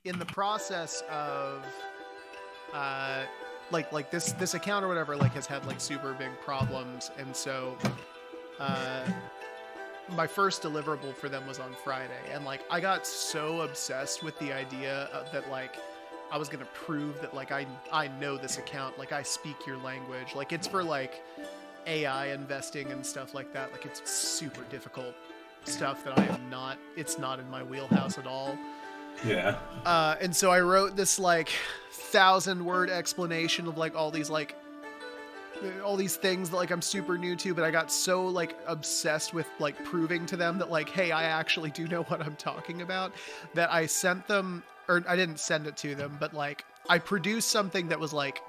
in the process of like this account or whatever like has had like super big problems, and so my first deliverable for them was on Friday, and like I got so obsessed with the idea that like I was gonna prove that like I know this account, like I speak your language, like it's for like AI investing and stuff like that, like it's super difficult stuff that it's not in my wheelhouse at all. Yeah. And so I wrote this like 1,000-word explanation of like all these things that like I'm super new to, but I got so like obsessed with like proving to them that like, hey, I actually do know what I'm talking about, that I sent them, or I didn't send it to them, but like I produced something that was like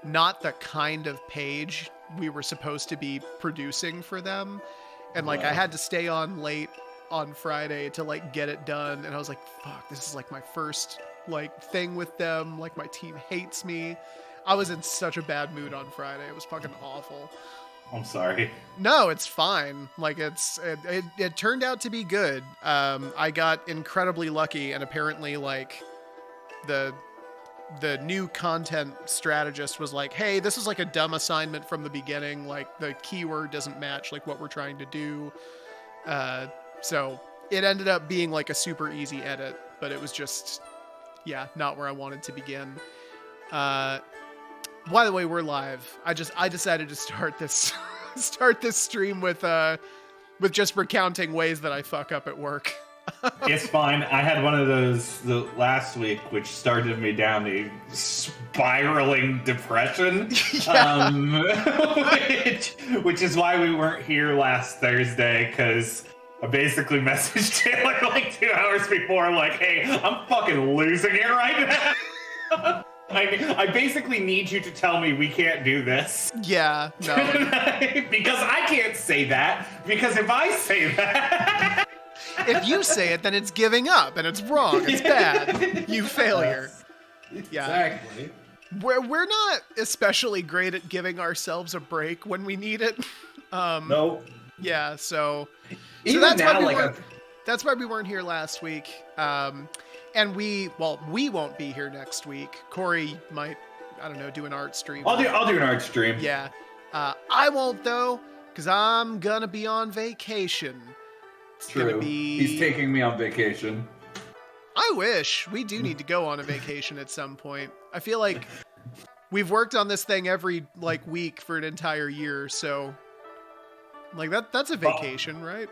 not the kind of page we were supposed to be producing for them. And like I had to stay on late on Friday to like get it done. And I was like, fuck, this is like my first like thing with them. Like my team hates me. I was in such a bad mood on Friday. It was fucking awful. I'm sorry. No, it's fine. Like it turned out to be good. I got incredibly lucky, and apparently like the new content strategist was like, hey, this is like a dumb assignment from the beginning. Like the keyword doesn't match like what we're trying to do. So it ended up being like a super easy edit, but it was just, yeah, not where I wanted to begin. By the way, we're live. I decided to start this stream with just recounting ways that I fuck up at work. It's fine. I had one of those the last week, which started me down a spiraling depression. Which is why we weren't here last Thursday, because I basically messaged Taylor like 2 hours before, like, hey, I'm fucking losing it right now. I basically need you to tell me we can't do this. Yeah, no. Because I can't say that, because if I say that... If you say it, then it's giving up, and it's wrong, it's bad. You failure. Yeah. Exactly. We're not especially great at giving ourselves a break when we need it. Nope. Yeah, so Even that's now, that's why we weren't here last week. And we won't be here next week. Corey might, I don't know, do an art stream. I'll do an art stream. Yeah. I won't though, because I'm gonna be on vacation. It's True. He's taking me on vacation. I wish. We do need to go on a vacation at some point. I feel like we've worked on this thing every like week for an entire year, so like that's a vacation, right?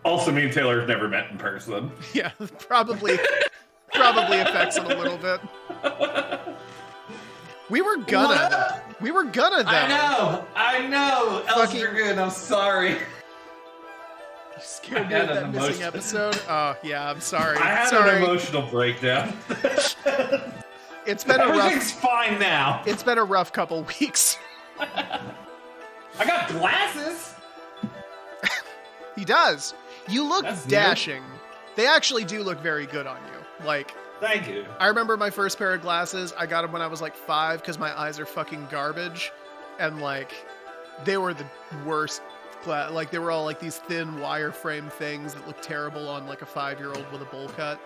Also, me and Taylor have never met in person. Yeah, probably affects it a little bit. We were gonna though. I know. Elstergood, I'm sorry. You scared me with that missing episode. Oh yeah, I'm sorry. I had an emotional breakdown. It's been Everything's fine now. It's been a rough couple weeks. I got glasses. He does. You look That's dashing. New. They actually do look very good on you. Like, thank you. I remember my first pair of glasses. I got them when I was like 5 because my eyes are fucking garbage, and like, they were the worst. Like they were all like these thin wireframe things that look terrible on like a 5-year-old with a bowl cut.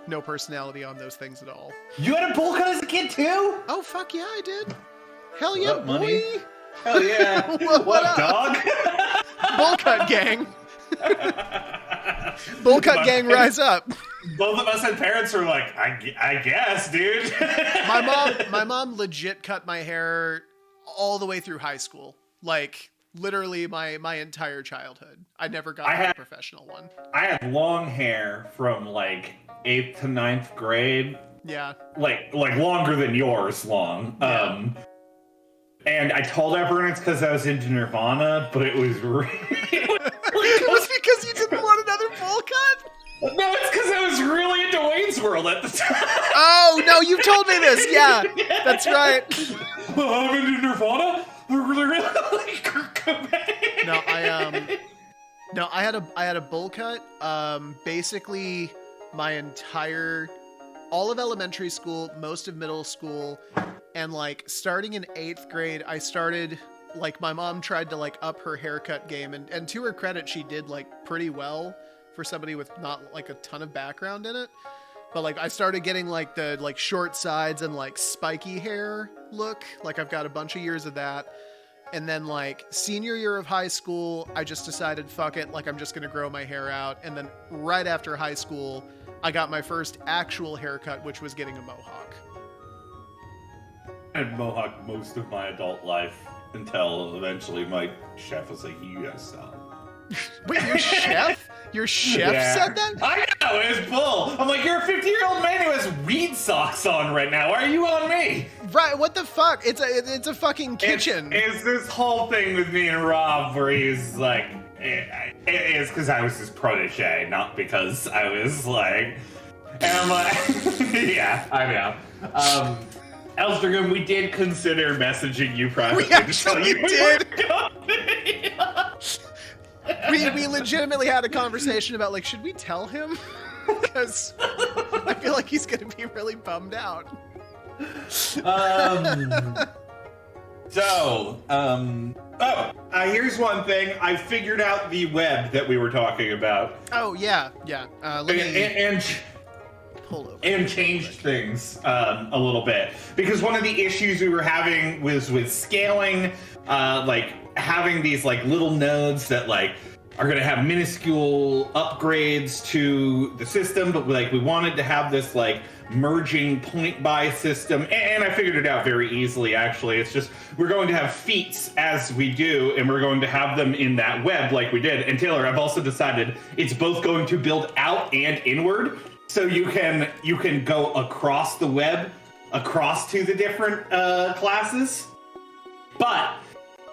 No personality on those things at all. You had a bowl cut as a kid too? Oh fuck yeah, I did. Hell yeah, boy. Money? Hell yeah. what up? Dog? Bowl cut gang. Bowl cut gang, rise up. Both of us had parents who were like, I guess, dude. My mom legit cut my hair all the way through high school. Like, literally my entire childhood. I never got a professional one. I had long hair from like 8th to 9th grade. Yeah. Like longer than yours long. Yeah. And I told everyone it's because I was into Nirvana, but it was really... It was because you didn't want another bowl cut? No, it's because I was really into Wayne's World at the time. Oh, no, you told me this. Yeah, that's right. Well, I'm into Nirvana? They're really like Kurt Cobain. No, I had a bowl cut. Basically, all of elementary school, most of middle school, and like starting in 8th grade, I started like my mom tried to like up her haircut game, and to her credit, she did like pretty well for somebody with not like a ton of background in it. But like I started getting like the like short sides and like spiky hair look. Like I've got a bunch of years of that. And then like senior year of high school, I just decided, fuck it, like I'm just gonna grow my hair out. And then right after high school, I got my first actual haircut, which was getting a mohawk. I had mohawk most of my adult life until eventually my chef was like, "You gotta stop." Wait, your chef? Your chef said that? I know, it was bull. I'm like, you're a 50-year-old man who has weed socks on right now. Why are you on me? Right, what the fuck? It's a fucking kitchen. It's this whole thing with me and Rob where he's like, it is because I was his protege, not because I was like, and I'm like, yeah, I know. Elstergum, we did consider messaging you privately to tell you we did. were We legitimately had a conversation about like, should we tell him? Because I feel like he's gonna be really bummed out. Here's one thing. I figured out the web that we were talking about. Oh yeah. Let me And pull over. And changed things a little bit, because one of the issues we were having was with scaling, like having these like little nodes that like are going to have minuscule upgrades to the system, but like we wanted to have this like merging point buy system, and I figured it out very easily. Actually, it's just we're going to have feats as we do, and we're going to have them in that web like we did. And Taylor, I've also decided it's both going to build out and inward. So you can go across the web, across to the different classes, but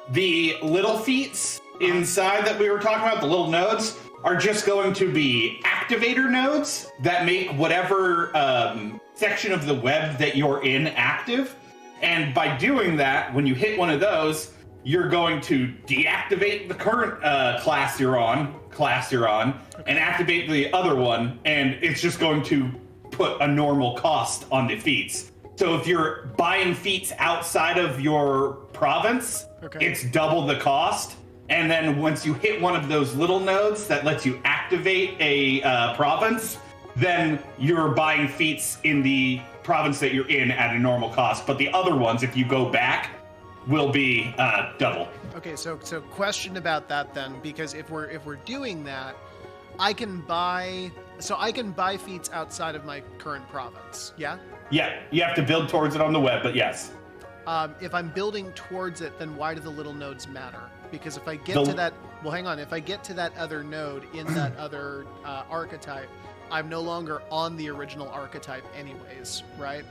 the little feats inside that we were talking about, the little nodes, are just going to be activator nodes that make whatever section of the web that you're in active. And by doing that, when you hit one of those, you're going to deactivate the current class you're on, and activate the other one, and it's just going to put a normal cost on the feats. So if you're buying feats outside of your province, it's double the cost. And then once you hit one of those little nodes that lets you activate a province, then you're buying feats in the province that you're in at a normal cost. But the other ones, if you go back, will be double. Okay, so question about that then, because if we're doing that, I can buy feats outside of my current province. Yeah. Yeah, you have to build towards it on the web, but yes. If I'm building towards it, then why do the little nodes matter? Because if I get to that, well, hang on. If I get to that other node in that other archetype, I'm no longer on the original archetype, anyways, right?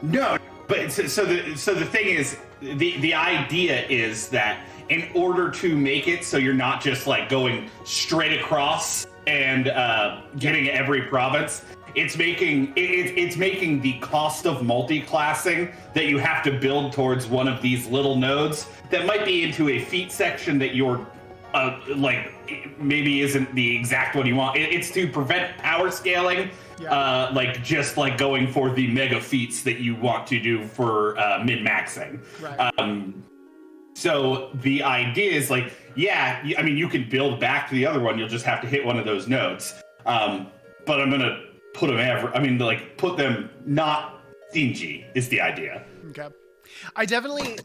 No, but so the thing is, the idea is that in order to make it so you're not just like going straight across and getting every province, it's making the cost of multi-classing that you have to build towards one of these little nodes that might be into a feat section that you're like maybe isn't the exact one you want. It's to prevent power scaling, like just like going for the mega feats that you want to do for min-maxing. Right. So the idea is like, yeah, I mean, you can build back to the other one. You'll just have to hit one of those nodes. But I'm gonna put them put them not stingy is the idea. Okay. I definitely,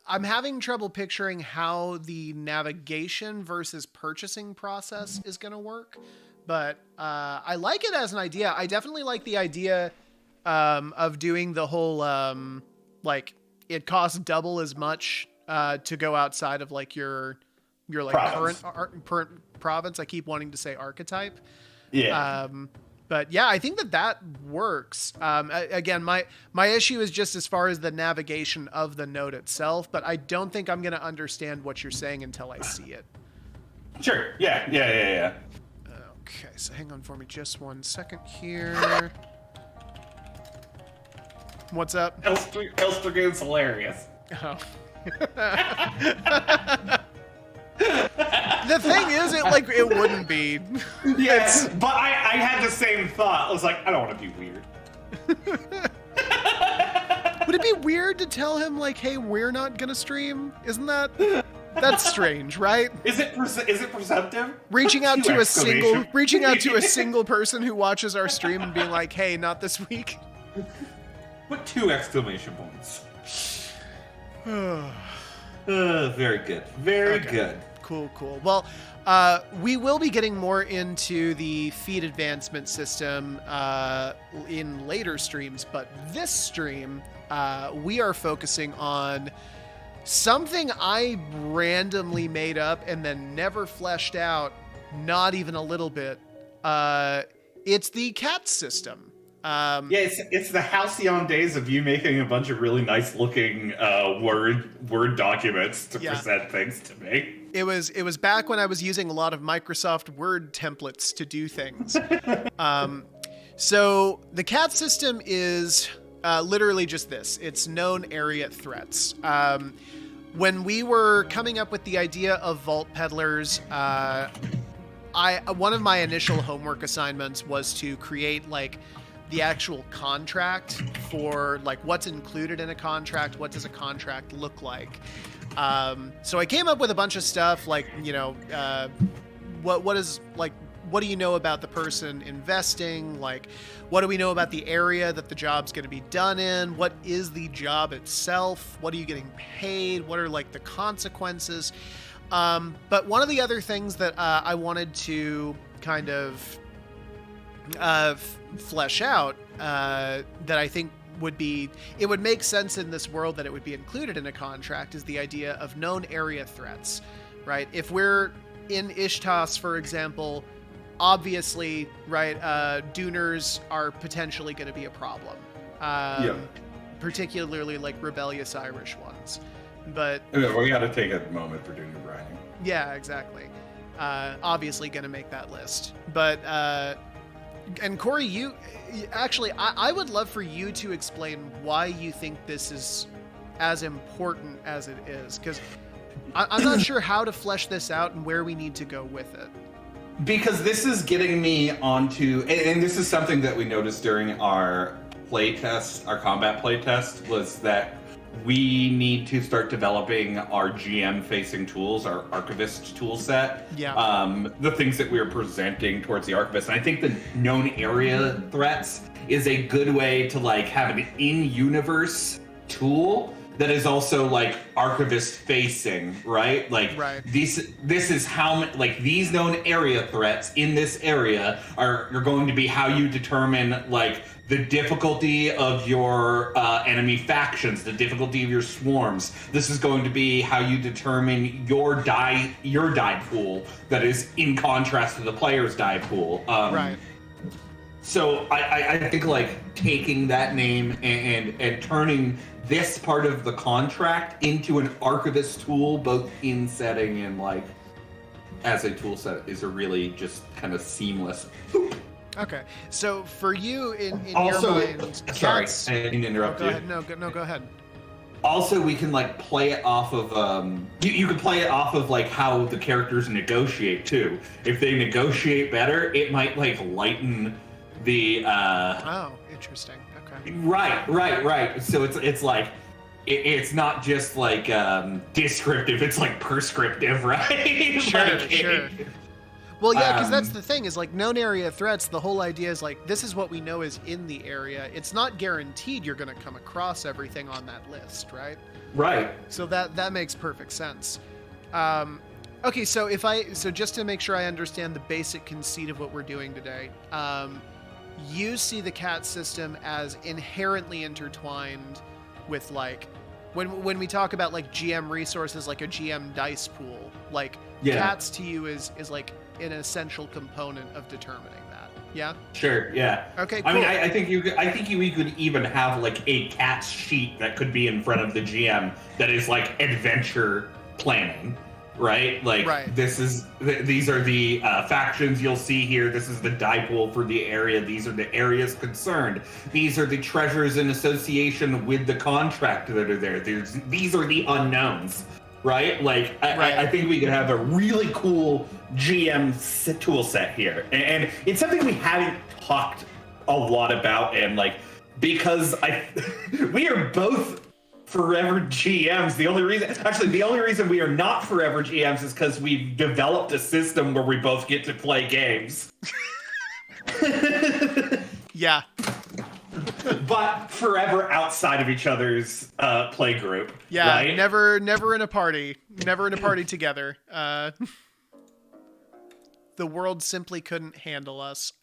I'm having trouble picturing how the navigation versus purchasing process is going to work, but I like it as an idea. I definitely like the idea of doing the whole, like it costs double as much to go outside of like your like province. current province. I keep wanting to say archetype. Yeah. But yeah, I think that works. Again, my issue is just as far as the navigation of the node itself, but I don't think I'm going to understand what you're saying until I see it. Sure. Yeah. Okay, so hang on for me just 1 second here. What's up? Elstergoon's hilarious. Oh. The thing is, it wouldn't be. Yes, but I had the same thought. I was like, I don't want to be weird. Would it be weird to tell him like, hey, we're not gonna stream? Isn't that That's strange, right? Is it perceptive? Reaching out Two to a exclamation single person who watches our stream and being like, "Hey, not this week." Put 2 exclamation points. Very good. Very Okay. good. Cool. Well, we will be getting more into the feed advancement system in later streams, but this stream, we are focusing on something I randomly made up and then never fleshed out, not even a little bit. It's the KATz system. Yeah, it's the halcyon days of you making a bunch of really nice looking Word documents to present things to me. It was back when I was using a lot of Microsoft Word templates to do things. So the KATz system is literally just this. It's known area threats. When we were coming up with the idea of Vault Peddlers, one of my initial homework assignments was to create like the actual contract for like what's included in a contract, what does a contract look like. So I came up with a bunch of stuff like, what do you know about the person investing? Like, what do we know about the area that the job's going to be done in? What is the job itself? What are you getting paid? What are like the consequences? But one of the other things that I wanted to kind of flesh out that I think it would make sense in this world that it would be included in a contract is the idea of known area threats, right? If we're in Ishtas, for example, obviously, right, Duners are potentially going to be a problem. Particularly like rebellious Irish ones. But we got to take a moment for Duner Brining. yeah, exactly. Obviously going to make that list. But and Corey, I would love for you to explain why you think this is as important as it is, because I'm not sure how to flesh this out and where we need to go with it. Because this is getting me onto, and this is something that we noticed during our playtest, our combat playtest, was that we need to start developing our GM-facing tools, our archivist tool set. Yeah. The things that we're presenting towards the archivist. And I think the known area threats is a good way to like have an in-universe tool that is also like archivist facing, right? Like this is how like these known area threats in this area are going to be how you determine like the difficulty of your enemy factions, the difficulty of your swarms. This is going to be how you determine your die pool that is in contrast to the player's die pool. Right. So I think like taking that name and turning this part of the contract into an archivist tool, both in setting and like as a tool set, is a really just kind of seamless. Okay, so for you in also, your mind, sorry, KATz, I didn't interrupt you. Go ahead. No, go ahead. Also, we can like play it off of you can play it off of like how the characters negotiate too. If they negotiate better, it might like lighten the Oh, interesting. Okay. Right. So it's like it's not just like descriptive, it's like prescriptive, right? Sure. Well, yeah, because that's the thing is like known area threats. The whole idea is like this is what we know is in the area. It's not guaranteed you're going to come across everything on that list, right? Right. So that makes perfect sense. Okay, so just to make sure I understand the basic conceit of what we're doing today, you see the KATz system as inherently intertwined with like when we talk about like GM resources, like a GM dice pool, like KATz to you is like an essential component of determining that. Yeah. Sure. Yeah. Okay. Cool. I mean, I think you could even have like a KATz sheet that could be in front of the GM that is like adventure planning, right? Like these are the factions you'll see here. This is the die pool for the area. These are the areas concerned. These are the treasures in association with the contract that are there. These are the unknowns. Right? Like, I think we could have a really cool GM tool set here. And it's something we haven't talked a lot about. And like, because we are both forever GMs. The only reason we are not forever GMs is because we've developed a system where we both get to play games. Yeah. But forever outside of each other's play group. Yeah, right? never in a party. Never in a party together. The world simply couldn't handle us.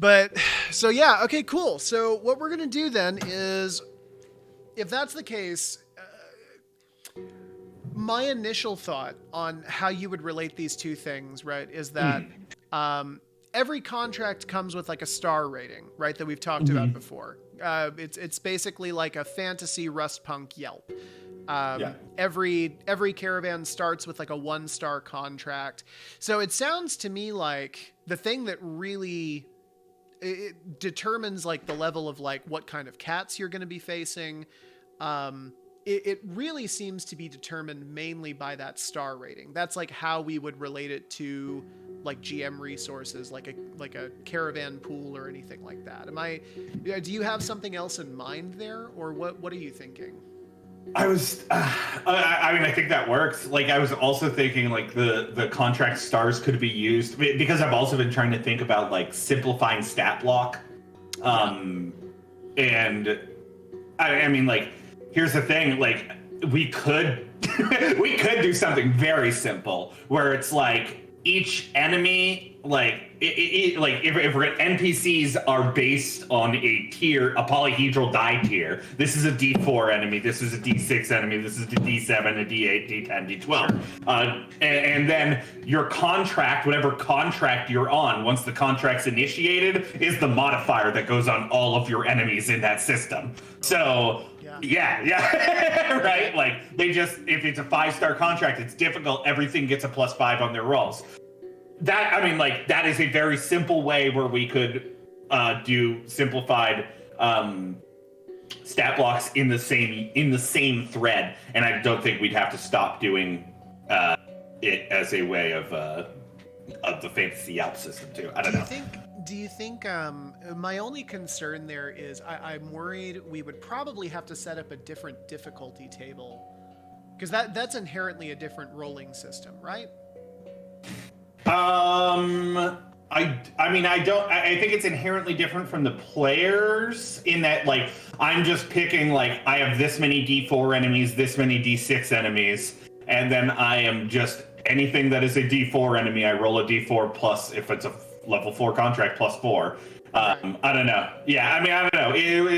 But, so yeah, okay, cool. So what we're going to do then is, if that's the case, my initial thought on how you would relate these two things, right, is that every contract comes with like a star rating, right, that we've talked about before. It's basically like a fantasy Rustpunk Yelp. Every caravan starts with like a 1-star contract. So it sounds to me like the thing that really it determines like the level of like what kind of KATz you're going to be facing. It really seems to be determined mainly by that star rating. That's like how we would relate it to like GM resources, like a caravan pool or anything like that. Do you have something else in mind there, or what are you thinking? I think that works. Like, I was also thinking like the contract stars could be used because I've also been trying to think about like simplifying stat block. And I mean, like, here's the thing, like, we could do something very simple where it's like each enemy, like, if we're NPCs are based on a tier, a polyhedral die tier. This is a D4 enemy. This is a D6 enemy. This is a D7, a D8, D10, D12. And then your contract, whatever contract you're on, once the contract's initiated, is the modifier that goes on all of your enemies in that system. So. Yeah. Right? Like, they just, if it's a 5-star contract, it's difficult. Everything gets a +5 on their rolls. That is a very simple way where we could do simplified stat blocks in the same thread. And I don't think we'd have to stop doing it as a way of the fantasy Yelp system too. I don't know. Do you think my only concern there is I'm worried we would probably have to set up a different difficulty table, because that's inherently a different rolling system, right? I think it's inherently different from the players in that, like, I'm just picking, like, I have this many D4 enemies, this many D6 enemies, and then I am just anything that is a D4 enemy, I roll a D4 plus, if it's a level 4 contract, +4. I don't know. Yeah, I don't know.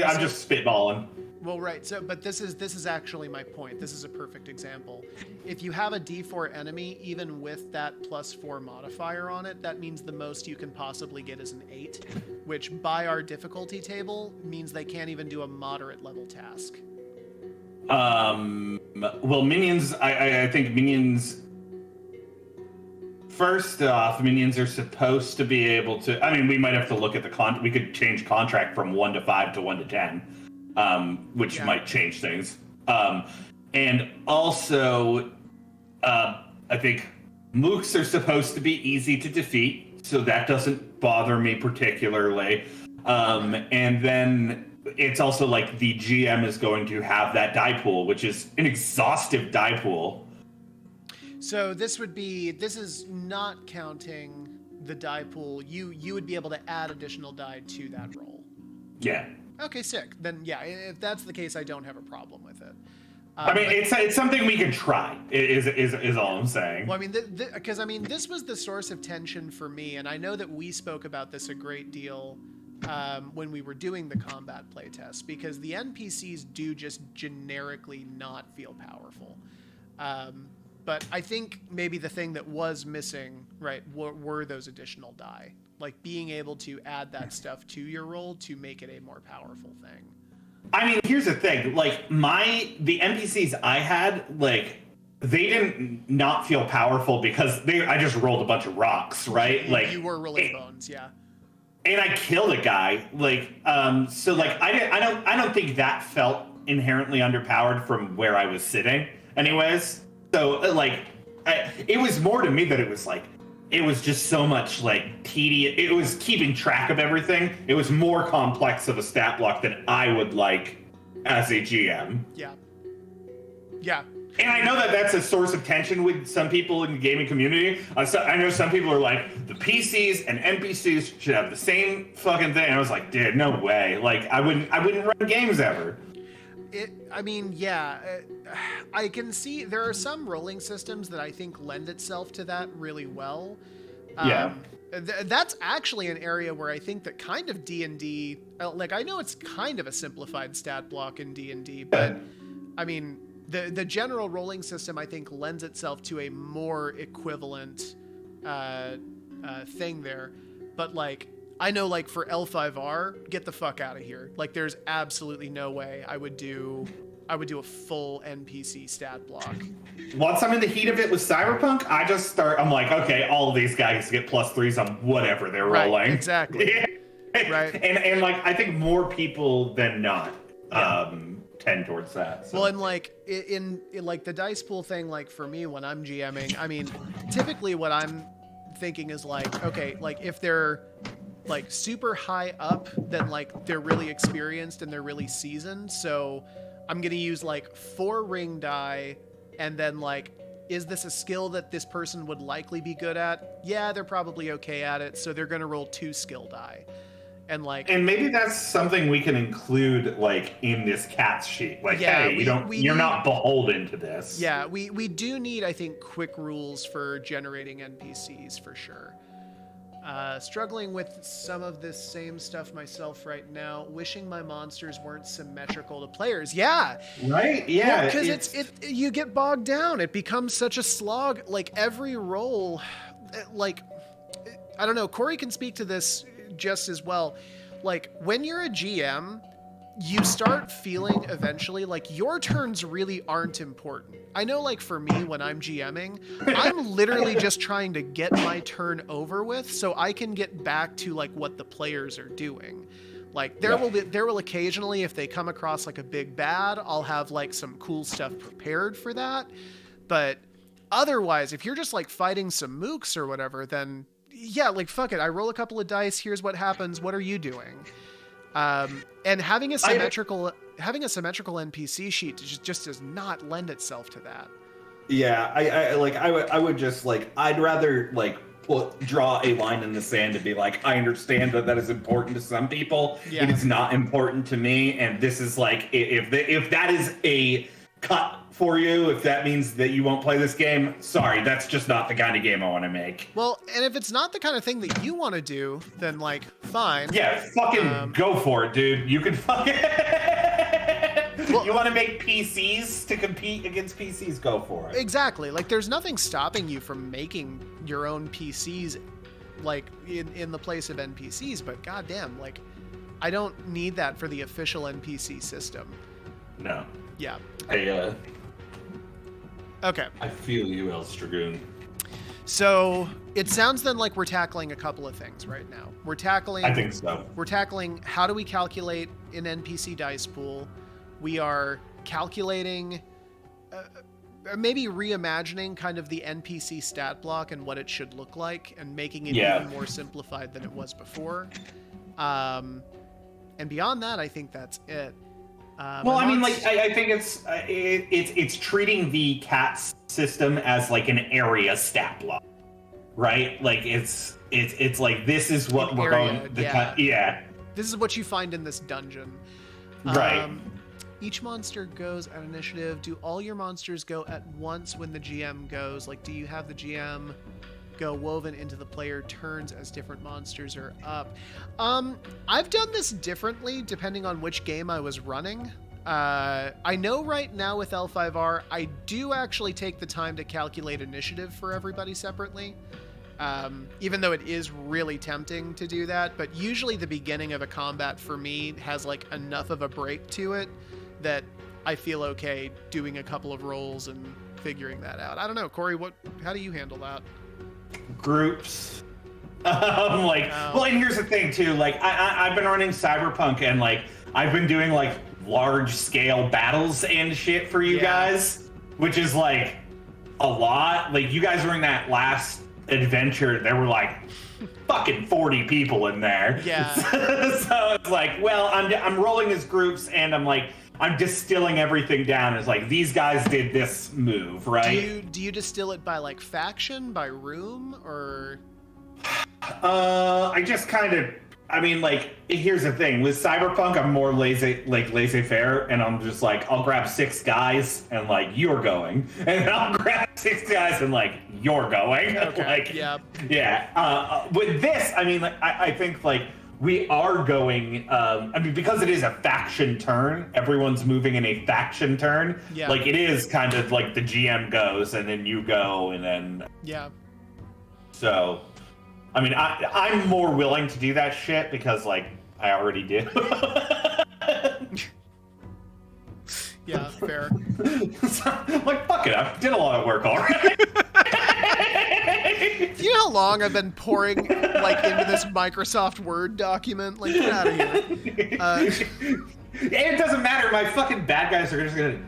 I'm just spitballing. Well, right. So, but this is actually my point. This is a perfect example. If you have a D4 enemy, even with that +4 modifier on it, that means the most you can possibly get is an 8, which by our difficulty table means they can't even do a moderate level task. Well, minions, I think minions. First off, minions are supposed to be able to. I mean, we might have to look at we could change contract from 1 to 5 to 1 to 10, which might change things. And also, I think mooks are supposed to be easy to defeat, so that doesn't bother me particularly. And then it's also like the GM is going to have that die pool, which is an exhaustive die pool. So this is not counting the die pool. You would be able to add additional die to that roll. Yeah. Okay, sick. Then yeah, if that's the case, I don't have a problem with it. It's something we can try. Is all I'm saying. Well, because this was the source of tension for me, and I know that we spoke about this a great deal when we were doing the combat playtest, because the NPCs do just generically not feel powerful. But I think maybe the thing that was missing, right, were those additional die. Like being able to add that stuff to your roll to make it a more powerful thing. I mean, here's the thing. Like, the NPCs I had, like, they didn't not feel powerful because I just rolled a bunch of rocks, right? Like, you were rolling bones, yeah. And I killed a guy. Like, so like, I don't think that felt inherently underpowered from where I was sitting anyways. So, like, it was more to me that it was just so much, like, tedious. It was keeping track of everything. It was more complex of a stat block than I would like as a GM. Yeah. Yeah. And I know that that's a source of tension with some people in the gaming community. I know some people are like, the PCs and NPCs should have the same fucking thing. And I was like, dude, no way. Like, I wouldn't run games ever. I can see there are some rolling systems that I think lend itself to that really well. Yeah. That's actually an area where I think that kind of D&D, like I know it's kind of a simplified stat block in D&D, but I mean, the general rolling system I think lends itself to a more equivalent thing there. But like, I know like for L5R, get the fuck out of here. Like there's absolutely no way I would do a full NPC stat block. Once I'm in the heat of it with Cyberpunk, I'm like, okay, all of these guys get +3s on whatever they're rolling. Exactly. Right. And like, I think more people than not tend towards that. So. Well, and like in like the dice pool thing, like for me when I'm GMing, I mean, typically what I'm thinking is like, okay, like if they're like super high up, then like they're really experienced and they're really seasoned. So I'm going to use like 4 ring die, and then like, is this a skill that this person would likely be good at? Yeah, they're probably okay at it. So they're going to roll 2 skill die. And like, and maybe that's something we can include like in this KATz sheet. Like, yeah, hey, you're not beholden to this. Yeah, we do need, I think, quick rules for generating NPCs for sure. Struggling with some of this same stuff myself right now. Wishing my monsters weren't symmetrical to players. Yeah. Right? Yeah. Because you get bogged down. It becomes such a slog. Like every roll, like, I don't know, Corey can speak to this just as well. Like when you're a GM, you start feeling eventually like your turns really aren't important. I know like for me when I'm GMing, I'm literally just trying to get my turn over with so I can get back to like what the players are doing. Like there will occasionally, if they come across like a big bad, I'll have like some cool stuff prepared for that. But otherwise, if you're just like fighting some mooks or whatever, then yeah, like fuck it. I roll a couple of dice. Here's what happens. What are you doing? And having a symmetrical NPC sheet just does not lend itself to that. Yeah, I would just like, I'd rather like draw a line in the sand and be like, I understand that is important to some people. Yeah. It is not important to me, and this is like, if that is a cut for you, if that means that you won't play this game, sorry, that's just not the kind of game I want to make. Well, and if it's not the kind of thing that you want to do, then like, fine. Yeah, fucking go for it, dude. You can fucking... Well, you want to make PCs to compete against PCs, go for it. Exactly. Like, there's nothing stopping you from making your own PCs, like, in the place of NPCs, but goddamn, like, I don't need that for the official NPC system. No. Yeah. Okay. I feel you, El Stragoon. So it sounds then like we're tackling a couple of things right now. I think so. We're tackling how do we calculate an NPC dice pool. We are calculating, maybe reimagining kind of the NPC stat block and what it should look like, and making it even more simplified than it was before. And beyond that, I think that's it. Well, I mean, like, I think it's treating the KATz system as like an area stat block, right? Like it's like, this is what we're going. This is what you find in this dungeon. Right. Each monster goes at initiative. Do all your monsters go at once when the GM goes? Like, do you have the GM go woven into the player turns as different monsters are up? I've done this differently depending on which game I was running. I know right now with L5R, I do actually take the time to calculate initiative for everybody separately. Even though it is really tempting to do that, but usually the beginning of a combat for me has like enough of a break to it that I feel okay doing a couple of rolls and figuring that out. I don't know, Corey, how do you handle that? Groups. Well, and here's the thing too, like I've been running Cyberpunk, and like I've been doing like large scale battles and shit for you guys, which is like a lot. Like you guys were in that last adventure, there were like fucking 40 people in there. Yeah. So it's like, well, I'm rolling as groups, and I'm like, I'm distilling everything down as like these guys did this move, right? Do you distill it by like faction, by room, or? I just kind of. I mean, like, here's the thing. With Cyberpunk, I'm more laissez-faire, and I'm just like, I'll grab 6 guys, and, like, you're going. And I'll grab 6 guys, and, like, you're going. Okay, like, yeah. Yeah. With this, I mean, like, I think, like, we are going, I mean, because it is a faction turn, everyone's moving in a faction turn. Yeah. Like, it is kind of like the GM goes, and then you go, and then... Yeah. So... I mean, I'm more willing to do that shit because, like, I already do. Yeah, fair. So, like, fuck it, I did a lot of work already. Do you know how long I've been pouring, like, into this Microsoft Word document? Like, get out of here. It doesn't matter, my fucking bad guys are just gonna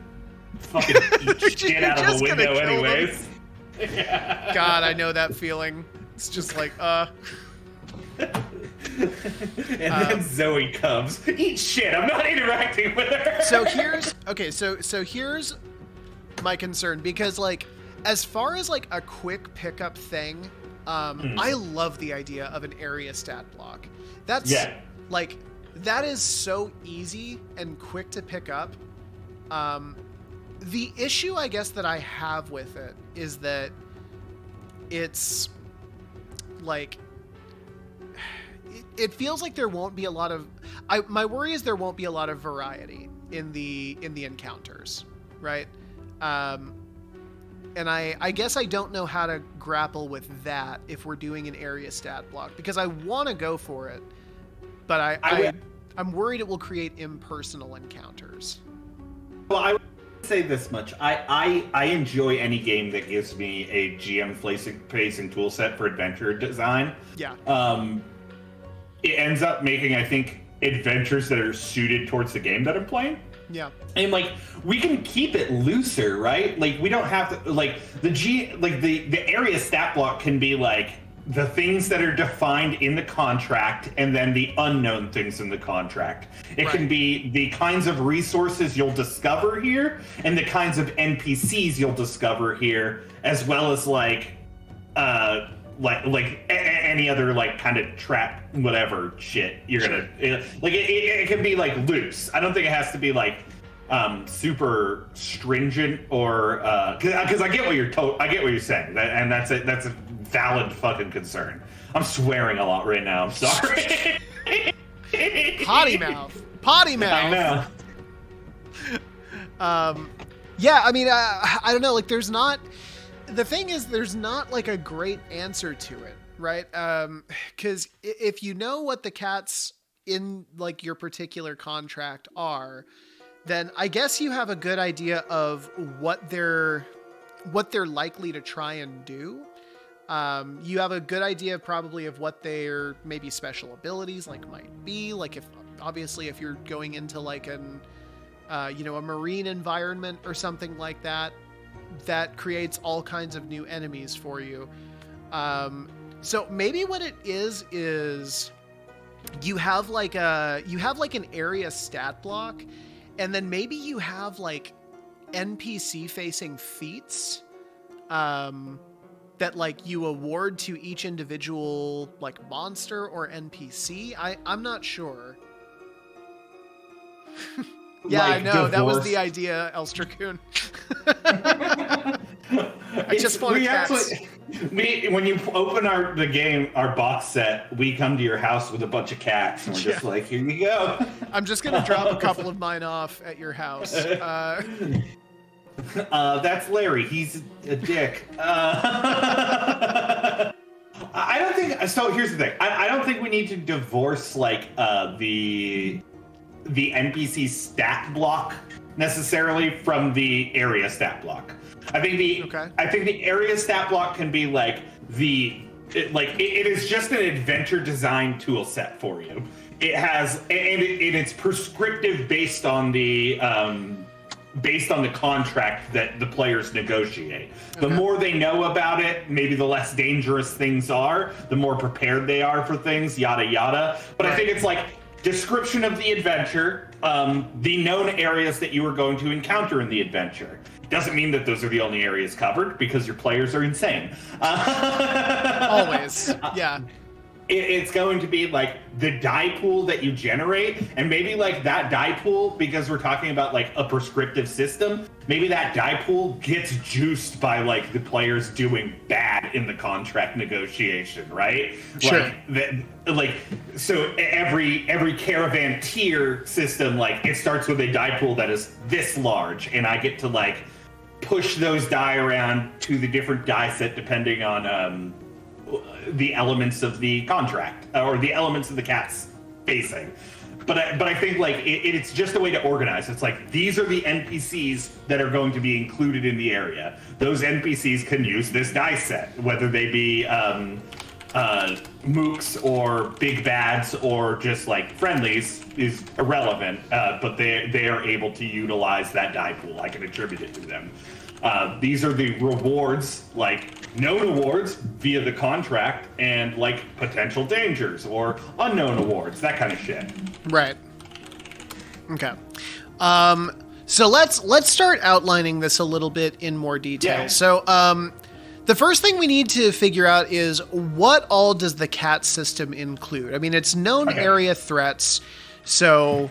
fucking eat shit out of the window anyways. Yeah. God, I know that feeling. It's just like, And then Zoe comes. Eat shit, I'm not interacting with her. So here's my concern, because, like, as far as, like, a quick pickup thing, I love the idea of an area stat block. That's, like, that is so easy and quick to pick up. The issue, I guess, that I have with it is that it's... like, it feels like there won't be a lot of my worry is there won't be a lot of variety in the encounters, right? And I guess I don't know how to grapple with that if we're doing an area stat block, because I want to go for it, but I'm worried it will create impersonal encounters. Well, I would say this much. I enjoy any game that gives me a GM facing tool set for adventure design. Yeah. It ends up making, I think, adventures that are suited towards the game that I'm playing. Yeah. And, like, we can keep it looser, right? Like, we don't have to, like, the area stat block can be, like, the things that are defined in the contract and then the unknown things in the contract. It can be the kinds of resources you'll discover here and the kinds of NPCs you'll discover here, as well as, like any other, like, kind of trap whatever shit you're gonna like. It can be, like, loose. I don't think it has to be, like, super stringent or because I get what you're saying, and that's a valid fucking concern. I'm swearing a lot right now. I'm sorry. Potty mouth. I know. Yeah, I mean, I don't know. Like, the thing is, there's not, like, a great answer to it, right? Because if you know what the KATz in, like, your particular contract are, then I guess you have a good idea of what they're likely to try and do. You have a good idea probably of what their maybe special abilities like might be. Like, if you're going into, like, a marine environment or something like that, that creates all kinds of new enemies for you. So maybe what it is you have like an area stat block, and then maybe you have, like, NPC facing feats that, like, you award to each individual, like, monster or NPC. I'm not sure. Yeah, like, I know. That was the idea, Elstracoon. I just want KATz. When you open our box set, we come to your house with a bunch of KATz, and we're just like, here you go. I'm just gonna drop a couple of mine off at your house. That's Larry. He's a dick. I don't think so. Here's the thing. I don't think we need to divorce, like, the NPC stat block necessarily from the area stat block. I think the area stat block can be, like, it is just an adventure design tool set for you. It has, and it's prescriptive based on the contract that the players negotiate. The more they know about it, maybe the less dangerous things are, the more prepared they are for things, yada yada. But I think it's like, description of the adventure, the known areas that you are going to encounter in the adventure. Doesn't mean that those are the only areas covered, because your players are insane. Always, yeah. It's going to be like the die pool that you generate, and maybe like that die pool, because we're talking about like a prescriptive system, maybe that die pool gets juiced by like the players doing bad in the contract negotiation, right? Sure. So every caravan tier system, like it starts with a die pool that is this large, and I get to like push those die around to the different die set depending on the elements of the contract or the elements of the KATz facing. But I think like it's just a way to organize. It's like these are the NPCs that are going to be included in the area. Those NPCs can use this die set, whether they be mooks or big bads or just like friendlies is irrelevant. But they are able to utilize that die pool. I can attribute it to them. These are the rewards, like known awards via the contract, and like potential dangers or unknown awards, that kind of shit. Right. Okay. So let's start outlining this a little bit in more detail. Yeah. So the first thing we need to figure out is what all does the KATz system include? I mean, it's known area threats, so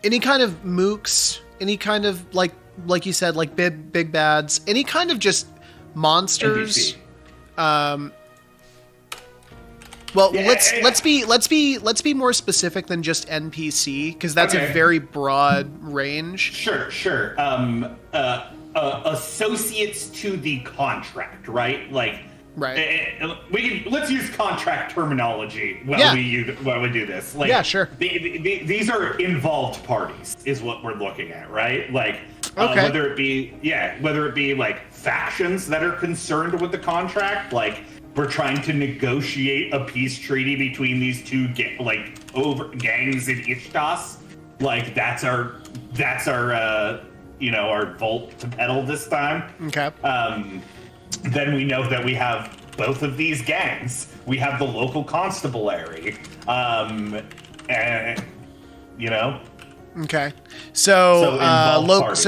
any kind of mooks, any kind of like you said, like big bads, any kind of just monsters. NPC. Well, let's be more specific than just NPC, because that's a very broad range. Sure. Associates to the contract, right? Like, right. Let's use contract terminology while we do this. Like, yeah, sure. These are involved parties, is what we're looking at, right? Like, whether it be like factions that are concerned with the contract, like we're trying to negotiate a peace treaty between these two gangs in Ishtas. Like that's our our volt to pedal this time. Okay. Then we know that we have both of these gangs. We have the local constabulary, and Okay. So parties.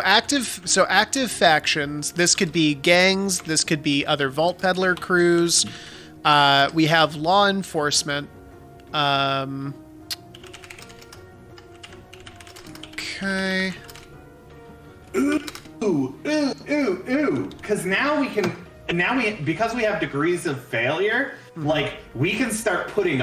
active factions. This could be gangs. This could be other vault peddler crews. We have law enforcement. Okay. Ooh. Because because we have degrees of failure, like we can start putting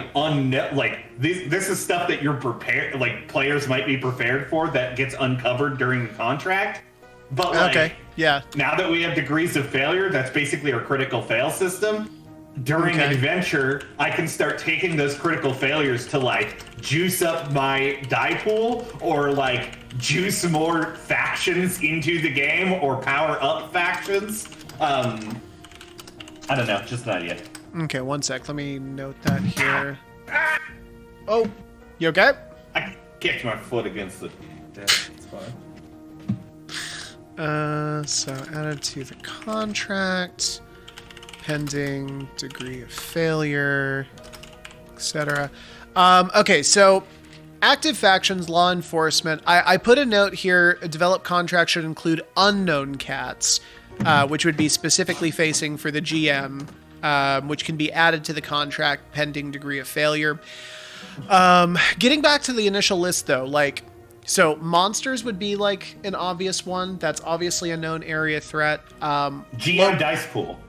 this is stuff that you're prepared, like players might be prepared for, that gets uncovered during the contract. But now that we have degrees of failure, that's basically our critical fail system. During an adventure, I can start taking those critical failures to like juice up my die pool, or like juice more factions into the game, or power up factions. I don't know, just an idea. Okay, one sec. Let me note that here. Oh, you okay? I kicked my foot against the desk. It's fine. So added to the contract, pending degree of failure, etc. Okay, so active factions, law enforcement. I put a note here. A developed contract should include unknown KATz, which would be specifically facing for the GM, which can be added to the contract pending degree of failure. Getting back to the initial list, though, like, so monsters would be like an obvious one. That's obviously a known area threat. GM dice pool.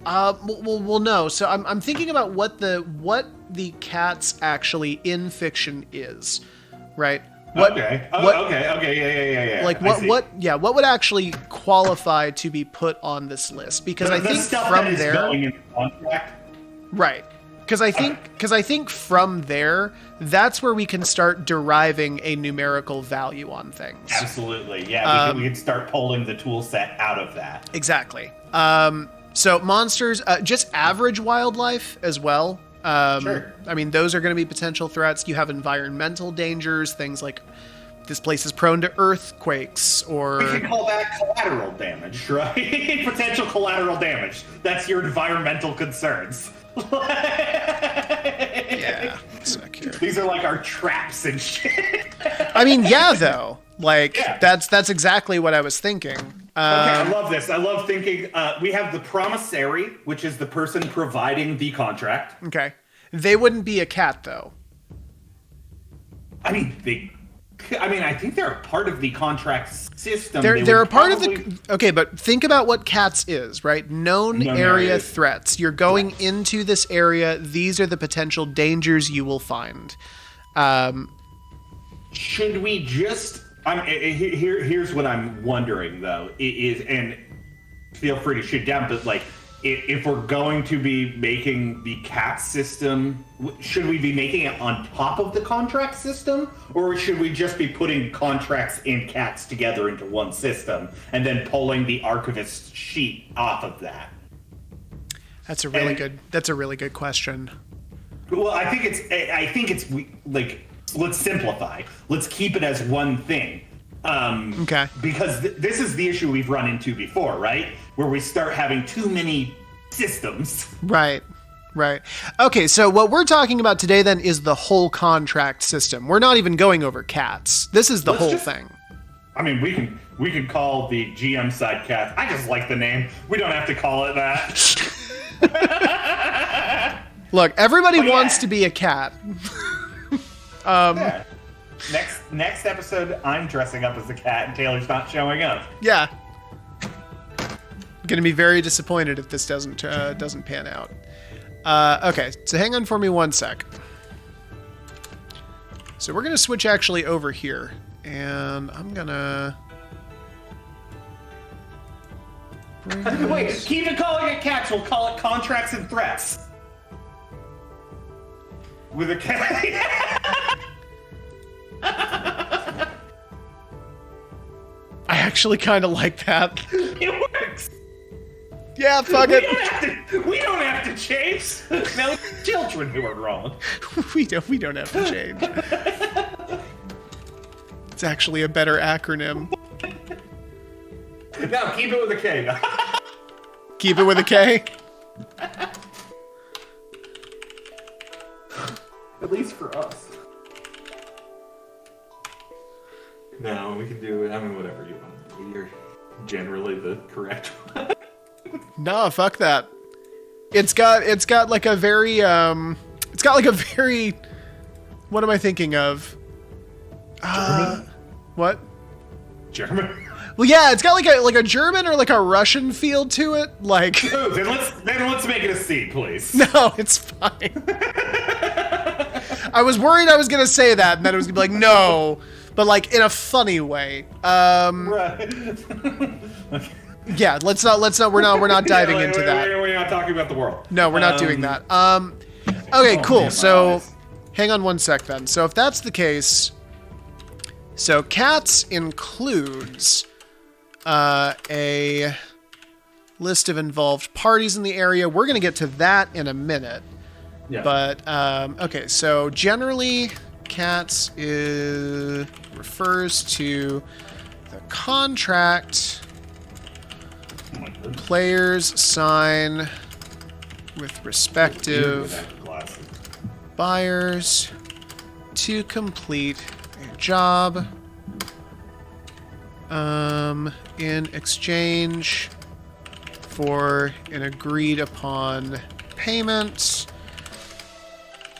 Well, no. So I'm thinking about what the KATz actually in fiction is, right? Okay. Yeah. Like what would actually qualify to be put on this list? Because I think from there, going in the contract. right? Because I think from there, that's where we can start deriving a numerical value on things. Absolutely, yeah. We can start pulling the tool set out of that. Exactly. So monsters, just average wildlife as well. Sure. I mean, those are going to be potential threats. You have environmental dangers, things like this place is prone to earthquakes, or... We can call that collateral damage, right? Potential collateral damage. That's your environmental concerns. Yeah, sec here. These are like our traps and shit. I mean, yeah, though. Like, Yeah. that's exactly what I was thinking. Okay, I love this. I love thinking. We have the promissory, which is the person providing the contract. Okay. They wouldn't be a cat, though. I mean, I think they're a part of the contract system. They're a part of the... Okay, but think about what KATz is, right? Known area threats. You're going into this area. These are the potential dangers you will find. Should we just... here's what I'm wondering, though. And feel free to shoot down, but like, if we're going to be making the KATz system, should we be making it on top of the contract system, or should we just be putting contracts and KATz together into one system and then pulling the archivist sheet off of that? That's a really good question. Well, I think it's like, let's simplify. Let's keep it as one thing. Okay. Because this is the issue we've run into before, right? Where we start having too many systems. Right. Okay, so what we're talking about today then is the whole contract system. We're not even going over KATz. This is the whole thing. I mean, we can call the GM side KATz. I just like the name. We don't have to call it that. Look, everybody wants to be a cat. Yeah. Next episode, I'm dressing up as a cat and Taylor's not showing up. Yeah. Gonna be very disappointed if this doesn't pan out. Okay, so hang on for me one sec. So we're gonna switch actually over here, and I'm gonna... Wait, keep it calling it KATz. We'll call it contracts and threats. With a cat. I actually kind of like that. It works. Yeah, fuck it. We don't have to change. Now it's children who are wrong. we don't have to change. It's actually a better acronym. No, keep it with a K. Keep it with a K? At least for us. No, we can do it. I mean, whatever you want. You're generally the correct one. Nah, fuck that. It's got like a very what am I thinking of? German? What? German? Well, yeah, it's got like a German or like a Russian feel to it. Like, Ooh, then let's make it a C, please. no, it's fine. I was worried I was gonna say that, and then it was gonna be like, no, but like in a funny way. Right. Yeah, let's not. We're not diving into that. We're not talking about the world. No, we're not doing that. Okay, cool. Man, so, hang on one sec then. So if that's the case, so KATz includes a list of involved parties in the area. We're gonna get to that in a minute. Yeah. But okay, so generally, KATz refers to the contract players sign with respective buyers to complete a job in exchange for an agreed upon payment.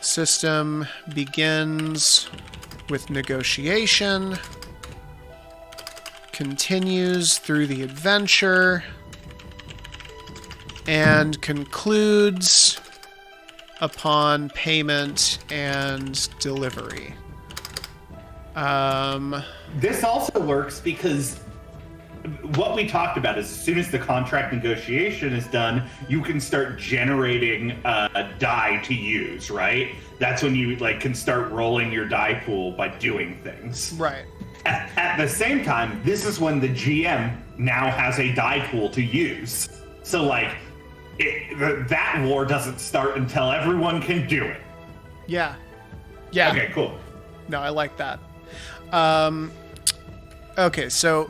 System begins with negotiation, continues through the adventure, and concludes upon payment and delivery. This also works because what we talked about is as soon as the contract negotiation is done, you can start generating a die to use, right? That's when you like can start rolling your die pool by doing things. Right. At the same time, this is when the GM now has a die pool to use. So like, that war doesn't start until everyone can do it. Yeah. Yeah. Okay, cool. No, I like that. Okay, so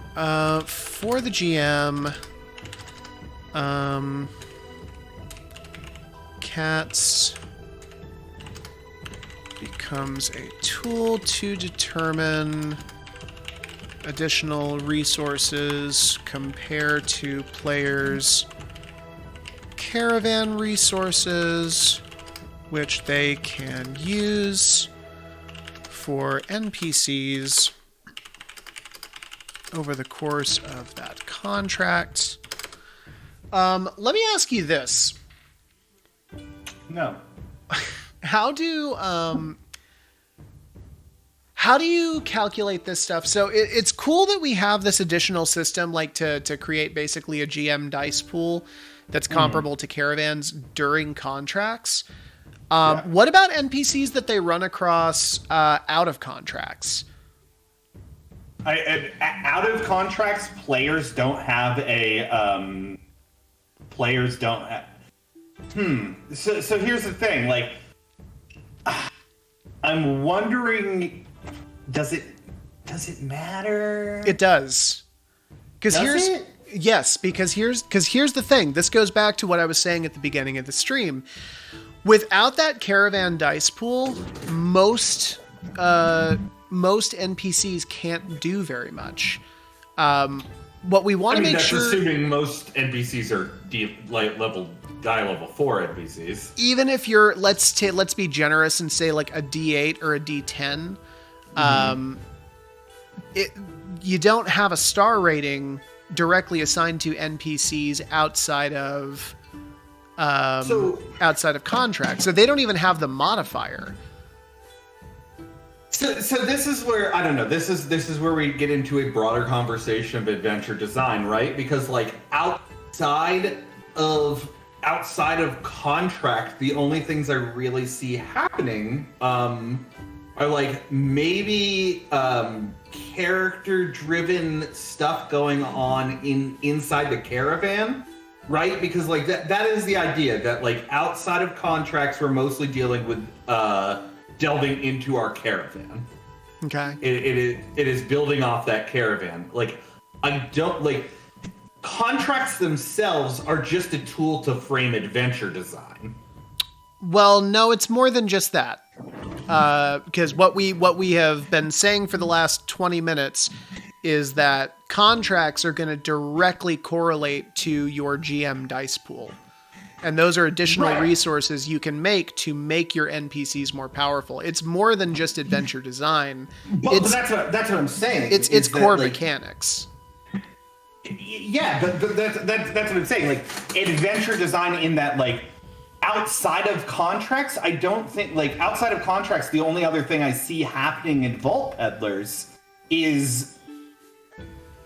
for the GM, KATz becomes a tool to determine additional resources compared to players' caravan resources, which they can use for NPCs over the course of that contract. Let me ask you this. No. How do you calculate this stuff? So it's cool that we have this additional system, like to create basically a GM dice pool that's comparable to caravans during contracts. What about NPCs that they run across out of contracts? Out of contracts, players don't have a So here's the thing, like, I'm wondering, does it matter? It does. Because here's the thing. This goes back to what I was saying at the beginning of the stream. Without that caravan dice pool, most NPCs can't do very much. What we want to make sure, assuming most NPCs are die level 4 NPCs. Even if you're, let's be generous and say like a D8 or a D10, you don't have a star rating directly assigned to NPCs outside of contracts, so they don't even have the modifier. So this is where, I don't know, this is where we get into a broader conversation of adventure design, right? Because like outside of contract, the only things I really see happening are like maybe character driven stuff going on inside the caravan, right? Because like that is the idea, that like outside of contracts we're mostly dealing with delving into our caravan. Okay. It is building off that caravan. Like, I don't like contracts themselves are just a tool to frame adventure design. Well, no, it's more than just that. Because what we have been saying for the last 20 minutes is that contracts are going to directly correlate to your GM dice pool. And those are additional resources you can make to make your NPCs more powerful. It's more than just adventure design. But that's what I'm saying. It's core mechanics. Yeah, but that's what I'm saying. Like, adventure design in that, like, outside of contracts, I don't think, like, outside of contracts, the only other thing I see happening in Vault Peddlers is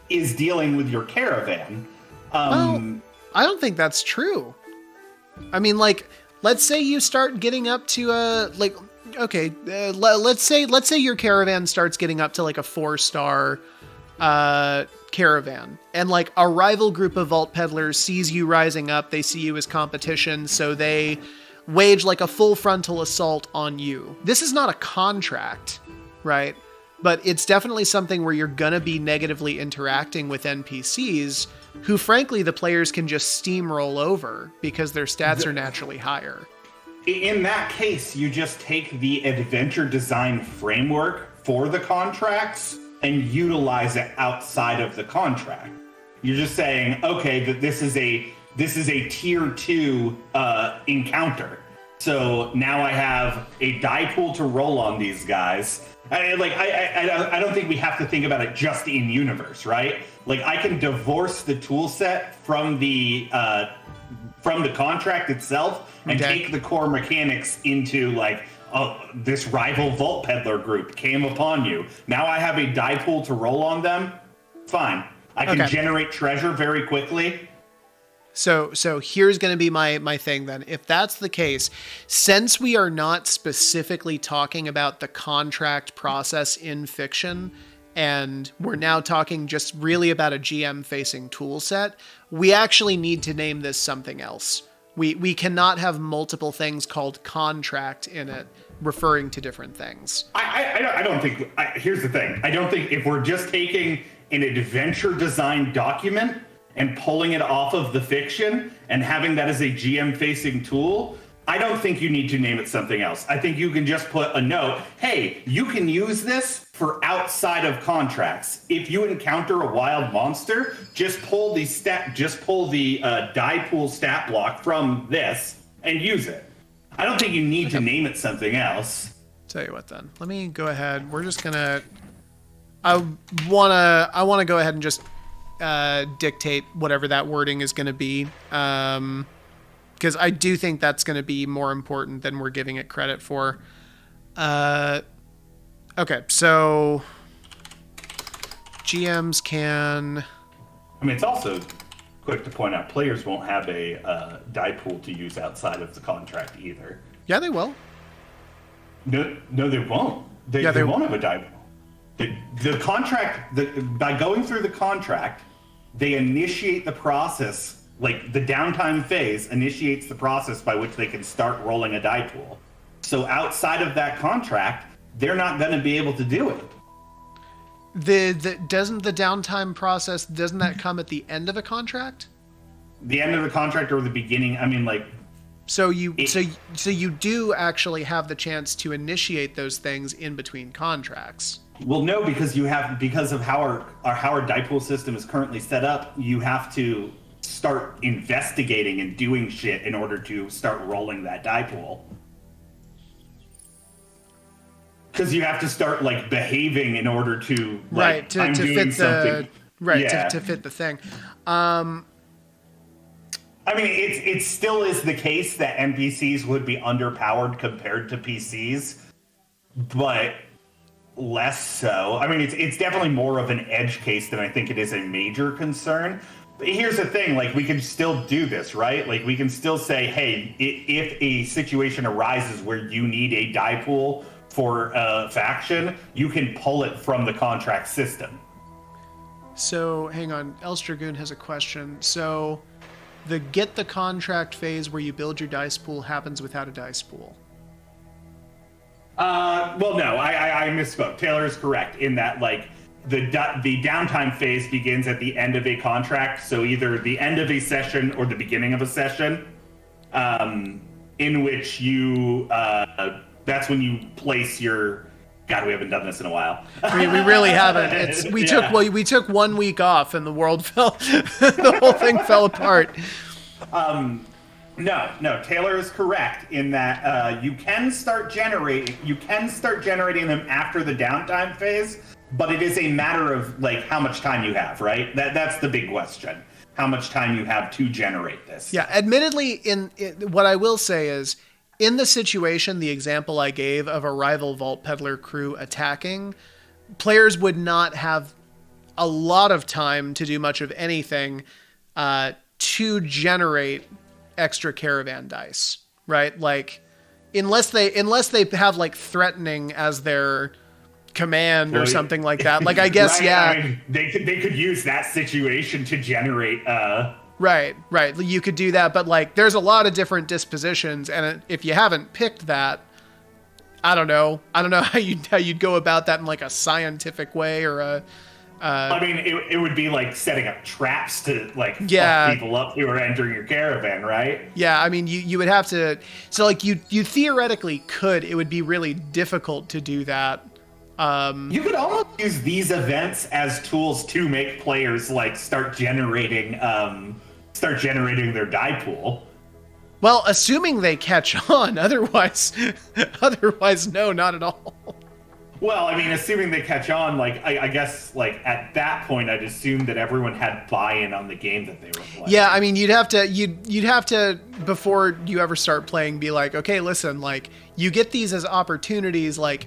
dealing with your caravan. Well, I don't think that's true. I mean, like, let's say you start getting up to let's say your caravan starts getting up to like a 4-star caravan, and like a rival group of Vault Peddlers sees you rising up. They see you as competition, so they wage like a full frontal assault on you. This is not a contract, right? But it's definitely something where you're gonna be negatively interacting with NPCs who, frankly, the players can just steamroll over because their stats are naturally higher. In that case, you just take the adventure design framework for the contracts and utilize it outside of the contract. You're just saying, okay, that this is a tier 2 encounter. So now I have a die pool to roll on these guys. I don't think we have to think about it just in universe, right? Like, I can divorce the tool set from the contract itself and take the core mechanics into like, oh, this rival Vault Peddler group came upon you. Now I have a die pool to roll on them. Fine. I can generate treasure very quickly. So here's going to be my thing then. If that's the case, since we are not specifically talking about the contract process in fiction, and we're now talking just really about a GM facing tool set, we actually need to name this something else. We cannot have multiple things called contract in it referring to different things. I don't think, here's the thing. I don't think if we're just taking an adventure design document and pulling it off of the fiction and having that as a GM facing tool, I don't think you need to name it something else. I think you can just put a note. Hey, you can use this for outside of contracts. If you encounter a wild monster, just pull the die pool stat block from this and use it. I don't think you need to name it something else. Tell you what, then. Let me go ahead. We're just gonna. I wanna go ahead and just dictate whatever that wording is gonna be. Because I do think that's going to be more important than we're giving it credit for. Okay, so GMs can... I mean, it's also quick to point out, players won't have a die pool to use outside of the contract either. Yeah, they will. No, they won't. They won't have a die pool. The contract, by going through the contract, they initiate the process. Like, the downtime phase initiates the process by which they can start rolling a die pool. So outside of that contract, they're not going to be able to do it. Doesn't the downtime process, doesn't that come at the end of a contract? The end of the contract or the beginning, I mean, like... So you do actually have the chance to initiate those things in between contracts. Well, no, because of how our die pool system is currently set up, you have to start investigating and doing shit in order to start rolling that die pool. Because you have to start like behaving in order to right to fit the right yeah. to fit the thing. I mean, it still is the case that NPCs would be underpowered compared to PCs, but less so. I mean, it's definitely more of an edge case than I think it is a major concern. Here's the thing, like, we can still do this, right? Like, we can still say, hey, if a situation arises where you need a die pool for a faction, you can pull it from the contract system. So, hang on. Els Dragoon has a question. So, the get the contract phase where you build your dice pool happens without a dice pool. Well, no, I misspoke. Taylor is correct in that, like, the downtime phase begins at the end of a contract, so either the end of a session or the beginning of a session, in which you that's when you place your... God, we haven't done this in a while. We really haven't. We took 1 week off and the world fell. The whole thing fell apart. No, Taylor is correct in that you can start generating them after the downtime phase. But it is a matter of, like, how much time you have, right? That's the big question. How much time you have to generate this. Yeah, admittedly, what I will say is, in the situation, the example I gave of a rival Vault Peddler crew attacking, players would not have a lot of time to do much of anything to generate extra caravan dice, right? Like, unless they have, like, threatening as their... command or something like that. Like, I guess, right, yeah. I mean, they could use that situation to generate. Right. You could do that, but like, there's a lot of different dispositions, and if you haven't picked that, I don't know how you'd go about that in like a scientific way or a. I mean, it would be like setting up traps to like yeah. fuck people up who are entering your caravan, right? Yeah, I mean, you would have to. So like, you theoretically could. It would be really difficult to do that. You could almost use these events as tools to make players like start generating their die pool. Well, assuming they catch on, otherwise, no, not at all. Well, I mean, assuming they catch on, like I guess, like at that point, I'd assume that everyone had buy-in on the game that they were playing. Yeah, I mean, you'd have to before you ever start playing, be like, okay, listen, like you get these as opportunities, like.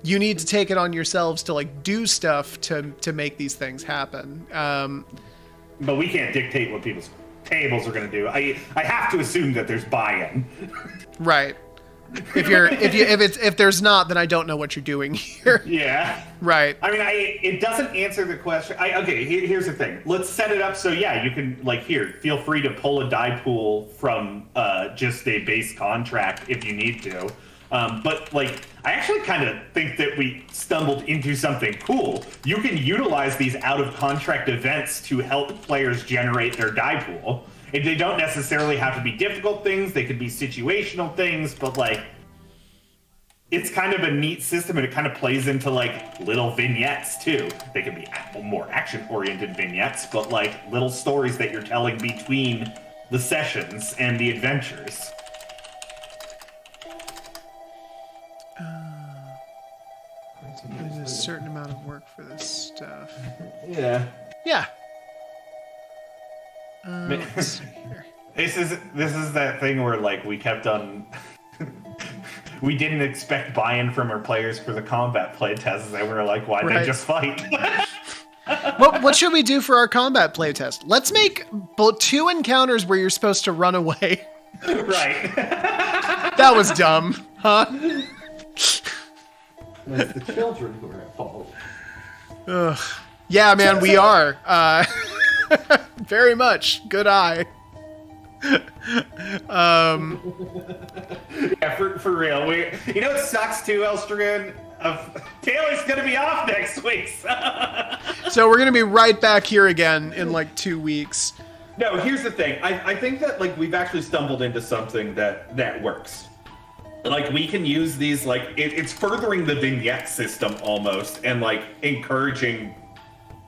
You need to take it on yourselves to like do stuff to make these things happen. But we can't dictate what people's tables are going to do. I have to assume that there's buy-in. Right. If there's not, then I don't know what you're doing here. Yeah. Right. I mean, it doesn't answer the question. Here's the thing. Let's set it up so yeah, you can like feel free to pull a die pool from just a base contract if you need to. But like, I actually kind of think that we stumbled into something cool. You can utilize these out-of-contract events to help players generate their die pool. They don't necessarily have to be difficult things. They could be situational things, but like, it's kind of a neat system, and it kind of plays into like little vignettes too. They can be more action-oriented vignettes, but like little stories that you're telling between the sessions and the adventures. There's a certain amount of work for this stuff. Yeah. Yeah. Let's see here. This is that thing where like we kept on. We didn't expect buy-in from our players for the combat playtests, and we were like, why'd they just fight? What should we do for our combat playtest? Let's make 2 encounters where you're supposed to run away. Right. That was dumb, huh? It's the children who are at fault. Ugh. Yeah, man, we are. Very much. Good eye. Yeah, for real. You know what sucks too, Elstragoon? Taylor's gonna be off next week. So we're gonna be right back here again in like 2 weeks. No, here's the thing. I think that like we've actually stumbled into something that works. Like we can use these like it's furthering the vignette system almost, and like encouraging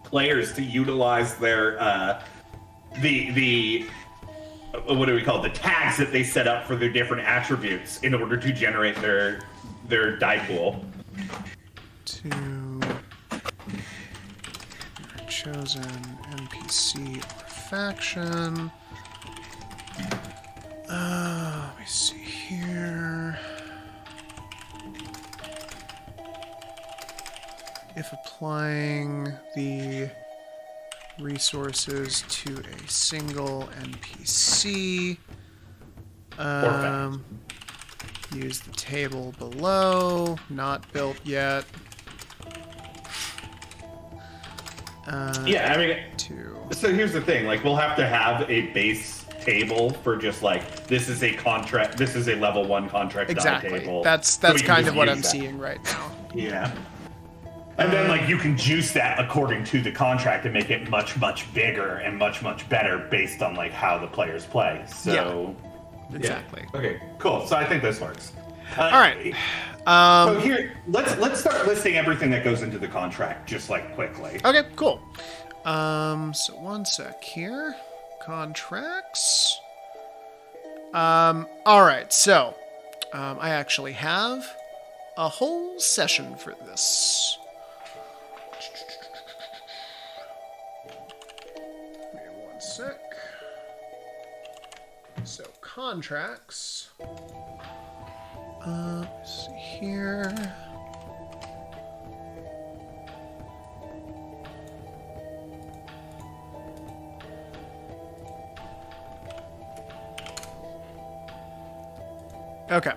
players to utilize their the what do we call it? The tags that they set up for their different attributes in order to generate their die pool. To your chosen NPC or faction. Let me see here. If applying the resources to a single NPC, use the table below, not built yet. Yeah, I mean, to so here's the thing. Like, we'll have to have a base table for just like this is a contract. This is a level 1 contract exactly. die table. That's So we can kind just of what use I'm that. seeing right now. Yeah. And then like you can juice that according to the contract and make it much bigger and much better based on like how the players play. So Exactly. Yeah. Okay, cool. So I think this works. All right. So here, let's start listing everything that goes into the contract, just like quickly. Okay, cool. So one sec here. Contracts. All right, so I actually have a whole session for this. Give me one sec. So contracts. Let's see here. Okay.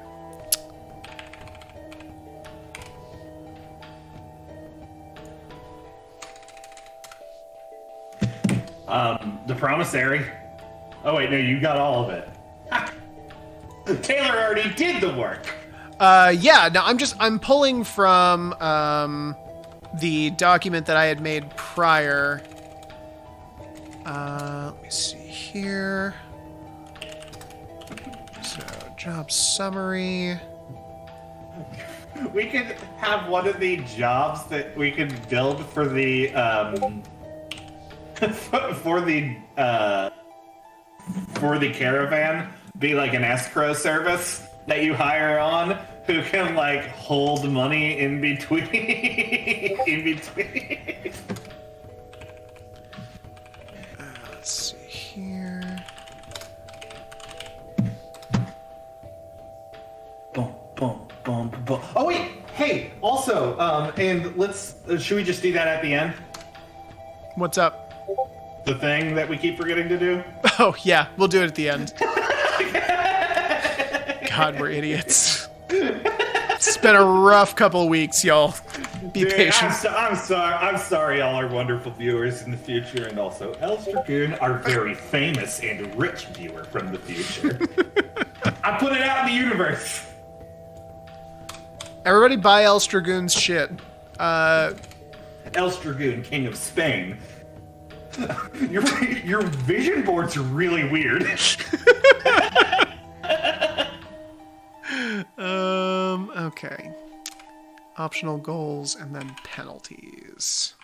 The promissory. Oh wait, no, you got all of it. Taylor already did the work. Yeah, no, I'm pulling from the document that I had made prior. Let me see here. So, job summary. We could have one of the jobs that we could build for the for the caravan be like an escrow service that you hire on, who can like hold money in between in between. Let's see here. Boom, boom, boom, boom. Oh wait, hey, also, and let's should we just do that at the end? What's up? The thing that we keep forgetting to do? Oh, yeah, we'll do it at the end. God, we're idiots. It's been a rough couple of weeks, y'all. Be patient. I'm sorry, all our wonderful viewers in the future, and also Elstragoon, our very famous and rich viewer from the future. I put it out in the universe. Everybody buy Elstragoon's shit. Elstragoon, King of Spain. Your vision boards are really weird. Okay. Optional goals and then penalties.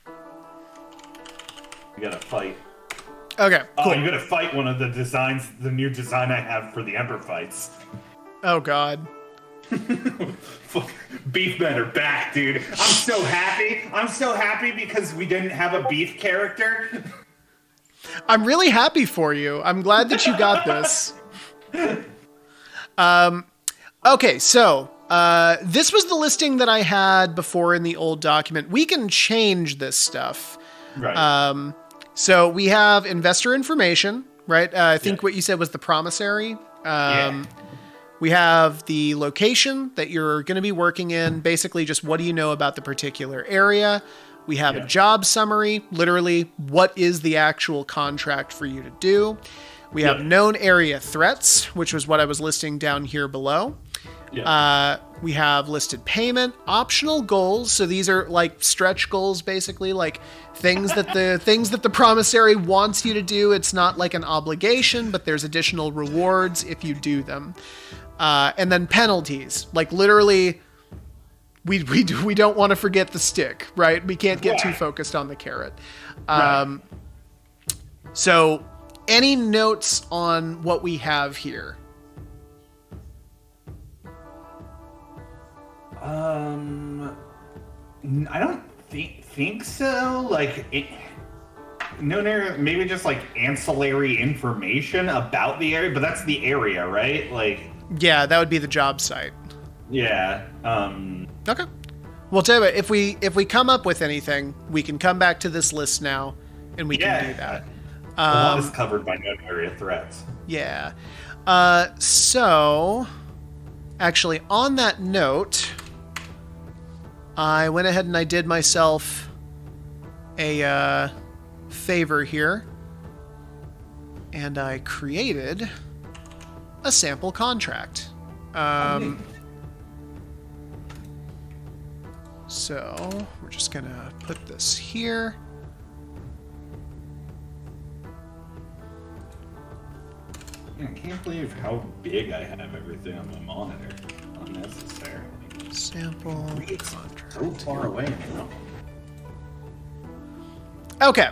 You gotta fight. Okay, cool. Oh, you gotta fight one of the designs, the new design I have for the Emperor fights. Oh, God. Beef men are back, dude. I'm so happy. I'm so happy because we didn't have a beef character. I'm really happy for you. I'm glad that you got this. Okay, so this was the listing that I had before in the old document. We can change this stuff. Right. So we have investor information, right? I think what you said was the promissory. We have the location that you're going to be working in. Basically, just what do you know about the particular area? We have a job summary, literally what is the actual contract for you to do. We have known area threats, which was what I was listing down here below. We have listed payment, optional goals. So these are like stretch goals, basically, like things that the promissory wants you to do. It's not like an obligation, but there's additional rewards if you do them. And then penalties, like literally, we don't want to forget the stick, right? We can't get too focused on the carrot. So any notes on what we have here? I don't think so. Like, maybe just like ancillary information about the area, but that's the area, right? Like, yeah, that would be the job site. Yeah. Okay. Well, tell you what, if we come up with anything, we can come back to this list now, and we can do that. A lot is covered by known area threats. Yeah. So, actually, on that note, I went ahead and I did myself a favor here, and I created a sample contract. So we're just gonna put this here. I can't believe how big I have everything on my monitor. Unnecessarily. Sample contract. So far away now. Okay.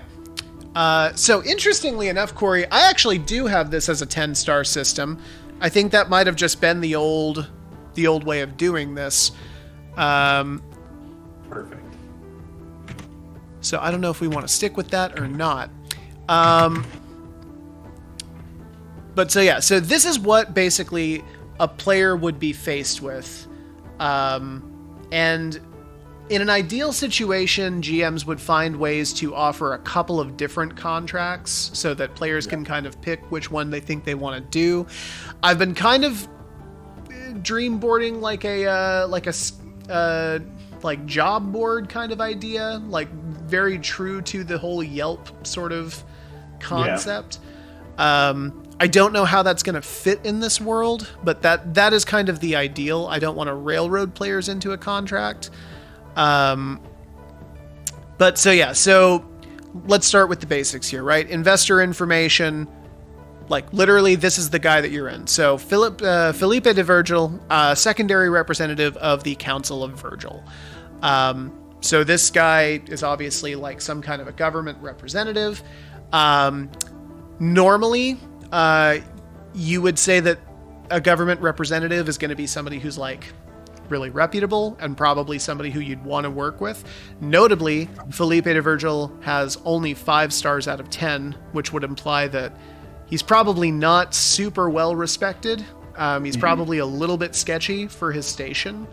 So interestingly enough, Corey, I actually do have this as a 10-star system. I think that might have just been the old way of doing this. Perfect. So I don't know if we want to stick with that or not. But so yeah, so this is what basically a player would be faced with. And in an ideal situation, GMs would find ways to offer a couple of different contracts so that players can kind of pick which one they think they want to do. I've been kind of dreamboarding like a job board kind of idea, like very true to the whole Yelp sort of concept. I don't know how that's going to fit in this world, but that is kind of the ideal. I don't want to railroad players into a contract. But so yeah, so let's start with the basics here, right? Investor information, like literally this is the guy that you're in. So Felipe de Virgil, secondary representative of the Council of Virgil. So this guy is obviously like some kind of a government representative. Normally, you would say that a government representative is going to be somebody who's like really reputable and probably somebody who you'd want to work with. Notably, Felipe de Virgil has only 5 stars out of 10, which would imply that he's probably not super well respected. He's probably a little bit sketchy for his station.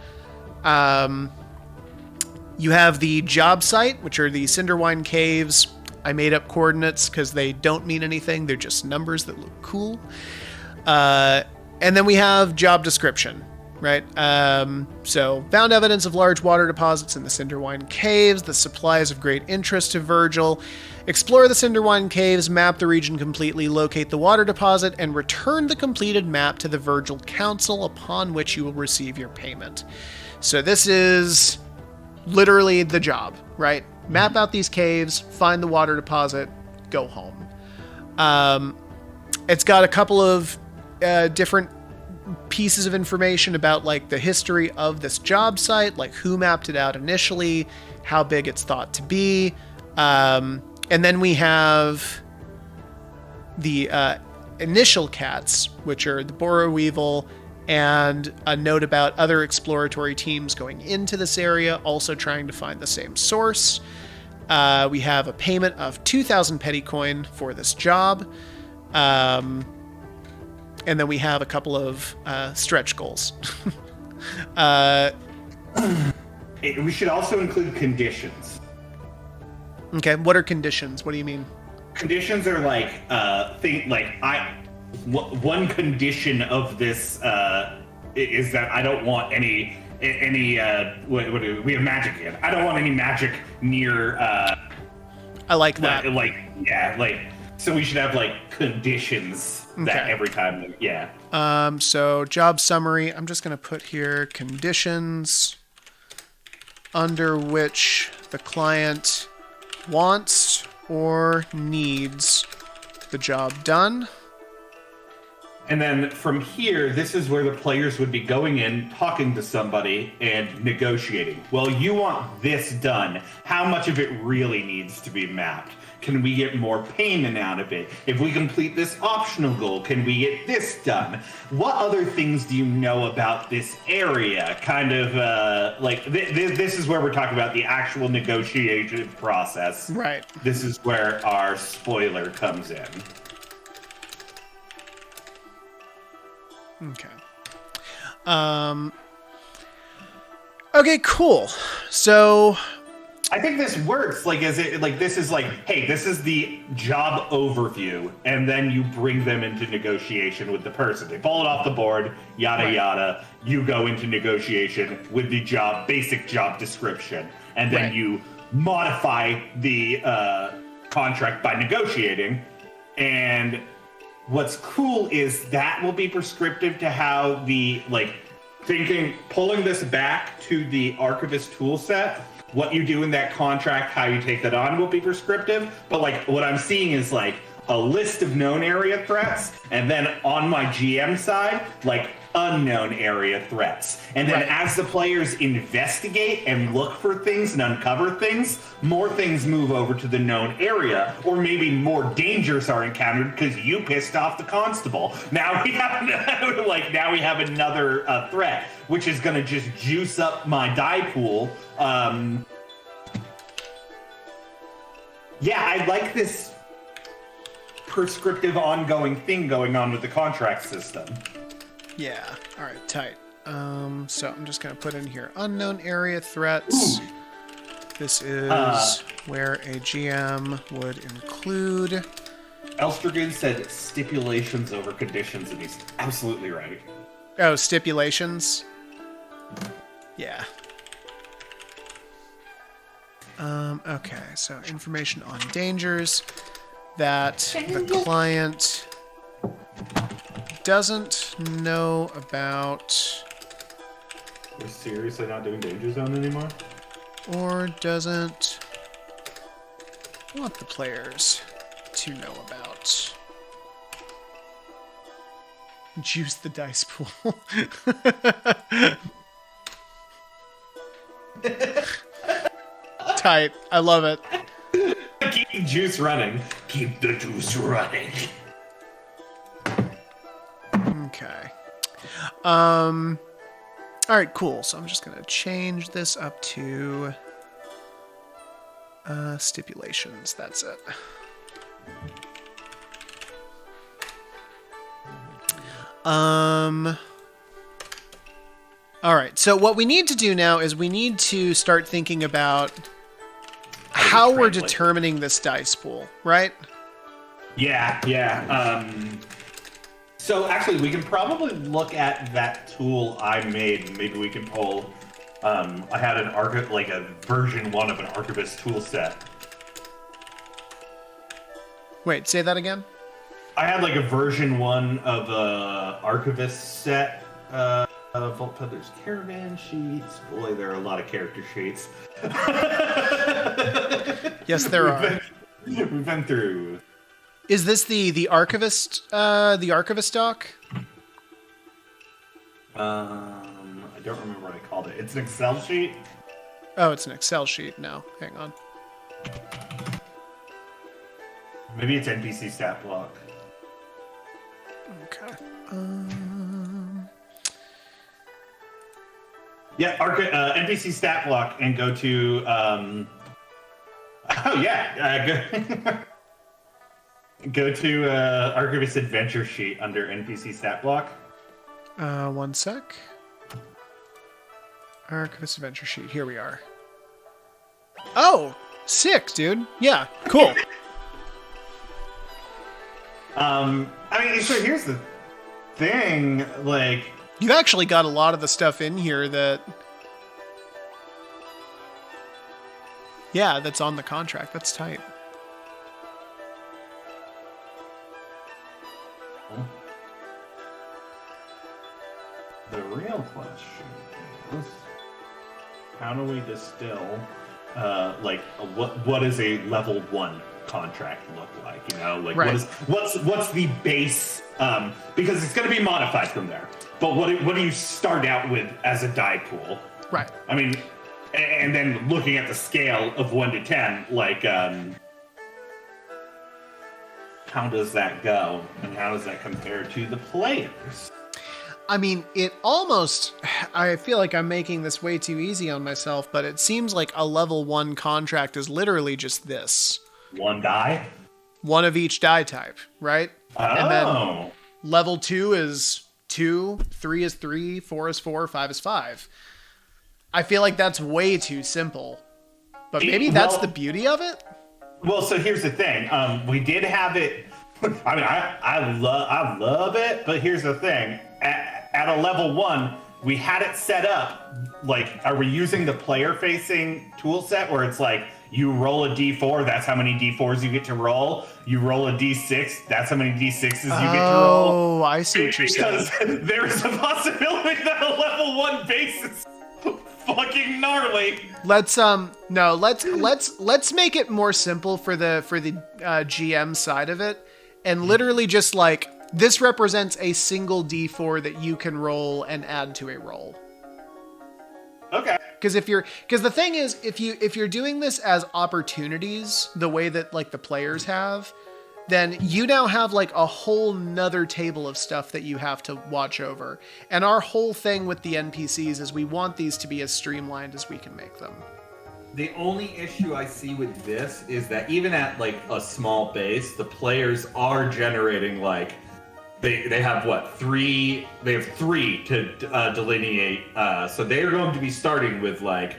You have the job site, which are the Cinderwine Caves. I made up coordinates because they don't mean anything. They're just numbers that look cool. And then we have job description, right? So found evidence of large water deposits in the Cinderwine Caves. The supply is of great interest to Virgil. Explore the Cinderwine Caves, map the region completely, locate the water deposit, and return the completed map to the Virgil Council, upon which you will receive your payment. So this is literally the job, right? Map out these caves, find the water deposit, go home. It's got a couple of different pieces of information about like the history of this job site, like who mapped it out initially, how big it's thought to be. And then we have the initial KATz, which are the Borer Weevil, and a note about other exploratory teams going into this area, also trying to find the same source. We have a payment of 2,000 petty coin for this job. And then we have a couple of stretch goals. We should also include conditions. Okay, what are conditions? What do you mean? Conditions are like one condition of this is that I don't want any what do we have magic in? I don't want any magic near. I like that. So we should have like conditions that every time. Yeah. So job summary. I'm just gonna put here conditions under which the client wants or needs the job done. And then from here, this is where the players would be going in, talking to somebody, and negotiating. Well, you want this done. How much of it really needs to be mapped? Can we get more payment out of it? If we complete this optional goal, can we get this done? What other things do you know about this area? Kind of this is where we're talking about the actual negotiation process. Right. This is where our spoiler comes in. Okay. Okay, cool. So I think this works. This is like, hey, this is the job overview, and then you bring them into negotiation with the person. They pull it off the board, yada yada. You go into negotiation with the basic job description, and then you modify the contract by negotiating. And what's cool is that will be prescriptive to how the pulling this back to the Archivist tool set. What you do in that contract, how you take that on will be prescriptive. But what I'm seeing is a list of known area threats, and then on my GM side, unknown area threats. And then as the players investigate and look for things and uncover things, more things move over to the known area, or maybe more dangers are encountered because you pissed off the constable. Now we have another threat, which is going to just juice up my die pool. I like this prescriptive ongoing thing going on with the contract system. Yeah. All right. Tight. So I'm just gonna put in here unknown area threats. Ooh. This is where a GM would include. Elstragoon said stipulations over conditions, and he's absolutely right. Oh, stipulations. Yeah. Okay. So information on dangers that the client doesn't know about. We're seriously not doing Danger Zone anymore? Or doesn't want the players to know about. Juice the dice pool. Tight. I love it. Keep the juice running. Keep the juice running. Okay. All right, cool. So I'm just going to change this up to stipulations. That's it. All right. So what we need to do now is we need to start thinking about how we're determining this dice pool, right? Yeah. So actually, we can probably look at that tool I made. Maybe we can pull. I had a version 1 of an Archivist tool set. Wait, say that again. I had a version 1 of a Archivist set Vault Peddler's Caravan sheets. Boy, there are a lot of character sheets. Yes, there are. We've been through. Is this the archivist doc? I don't remember what I called it. It's an Excel sheet. Oh, it's an Excel sheet. No, hang on. Maybe it's NPC stat block. Okay. Yeah, NPC stat block and go to. Oh yeah, go to Archivist Adventure sheet under NPC stat block. One sec. Archivist Adventure sheet. Here we are. Oh, sick, dude. Yeah, cool. I mean, so here's the thing, like. You've actually got a lot of the stuff in here that... Yeah, that's on the contract. That's tight. The real question is, how do we distill, what does a level 1 contract look like? You know, like right. what's the base? Because it's going to be modified from there. But what do you start out with as a die pool? Right. I mean, and then looking at the scale of 1 to 10, like, how does that go, and how does that compare to the players? I mean, it almost... I feel like I'm making this way too easy on myself, but it seems like a level 1 contract is literally just this. 1 die? 1 of each die type, right? Oh. And then level 2 is 2, 3 is 3, 4 is 4, 5 is 5. I feel like that's way too simple. But maybe that's the beauty of it? Well, so here's the thing. We did have it... I mean, I love it, but here's the thing. At a level 1, we had it set up, like, are we using the player-facing tool set where it's like, you roll a d4, that's how many d4s you get to roll. You roll a d6, that's how many d6s you get to roll. Oh, I see what you're saying. Because there is a possibility that a level 1 base is fucking gnarly. Let's make it more simple for the GM side of it, and literally just like this represents a single d4 that you can roll and add to a roll. Okay. Because the thing is, if you're doing this as opportunities, the way that like the players have, then you now have like a whole nother table of stuff that you have to watch over. And our whole thing with the NPCs is we want these to be as streamlined as we can make them. The only issue I see with this is that even at like a small base, the players are generating like they have what, 3? They have 3 to delineate. So they are going to be starting with like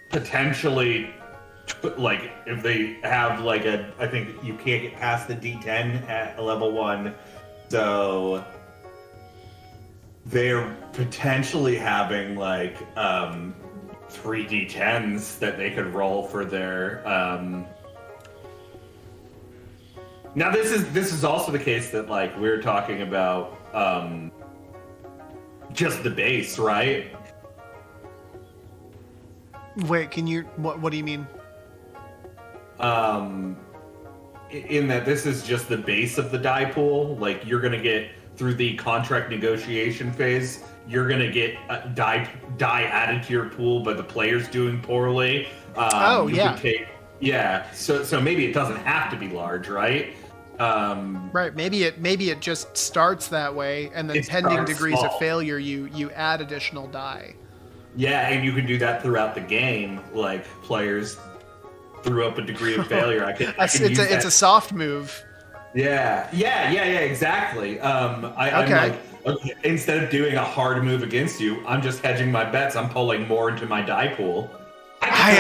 potentially like if they have like I think you can't get past the D10 at a level 1, so they're potentially having like 3 D10s that they could roll for their Now this is also the case that like we're talking about just the base, right? Wait, can you what do you mean? In that this is just the base of the die pool. Like you're gonna get through the contract negotiation phase, you're gonna get die added to your pool by the players doing poorly. So maybe it doesn't have to be large, right? Right. Maybe it just starts that way, and then pending degrees of failure, you add additional die. Yeah, and you can do that throughout the game. Like players threw up a degree of failure. It's a soft move. Yeah, exactly. I'm like, okay, instead of doing a hard move against you, I'm just hedging my bets. I'm pulling more into my die pool. I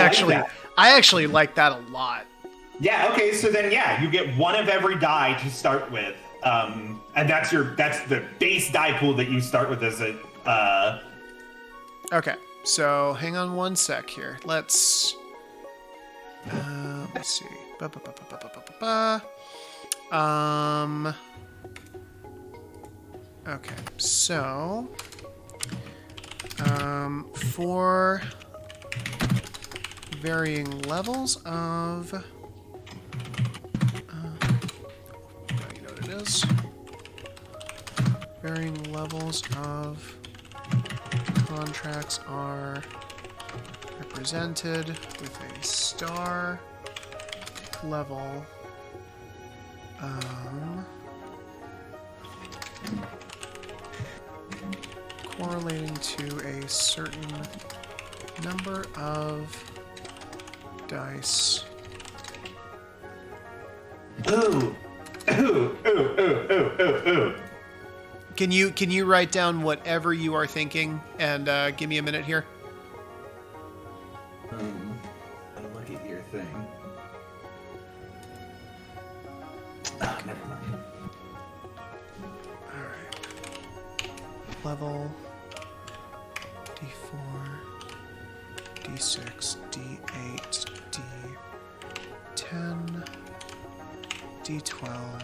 actually like that a lot. Yeah, okay, so then you get 1 of every die to start with. And that's the base die pool that you start with as a Okay. So, hang on one sec here. Let's see. Okay, so For varying levels of... you know what it is. Varying levels of contracts are represented with a star level correlating to a certain number of dice. Ooh. Ooh, ooh, ooh, ooh, ooh, ooh. Can you write down whatever you are thinking and give me a minute here? I'll look at your thing. Oh, never mind. All right. Level D4, D6, D8, D10, D12.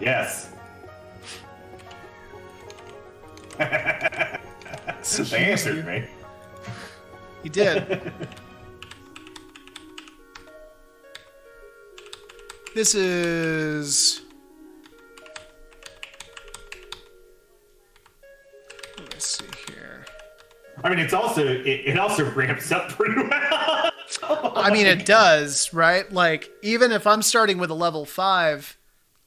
Yes. They answered me. You did. This is... Let's see here. I mean, it also ramps up pretty well. I mean, it does, right? Like, even if I'm starting with a level 5,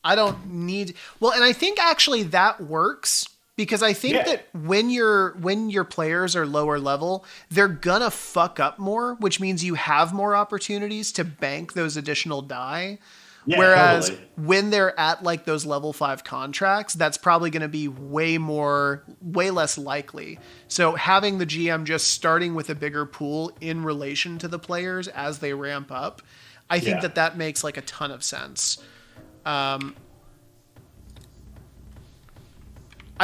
I don't need... Well, and I think actually that works because I think that when your players are lower level, they're gonna fuck up more, which means you have more opportunities to bank those additional die. Yeah, Whereas totally. when they're at like those level 5 contracts, that's probably going to be way less likely. So having the GM just starting with a bigger pool in relation to the players as they ramp up, I think that makes like a ton of sense. I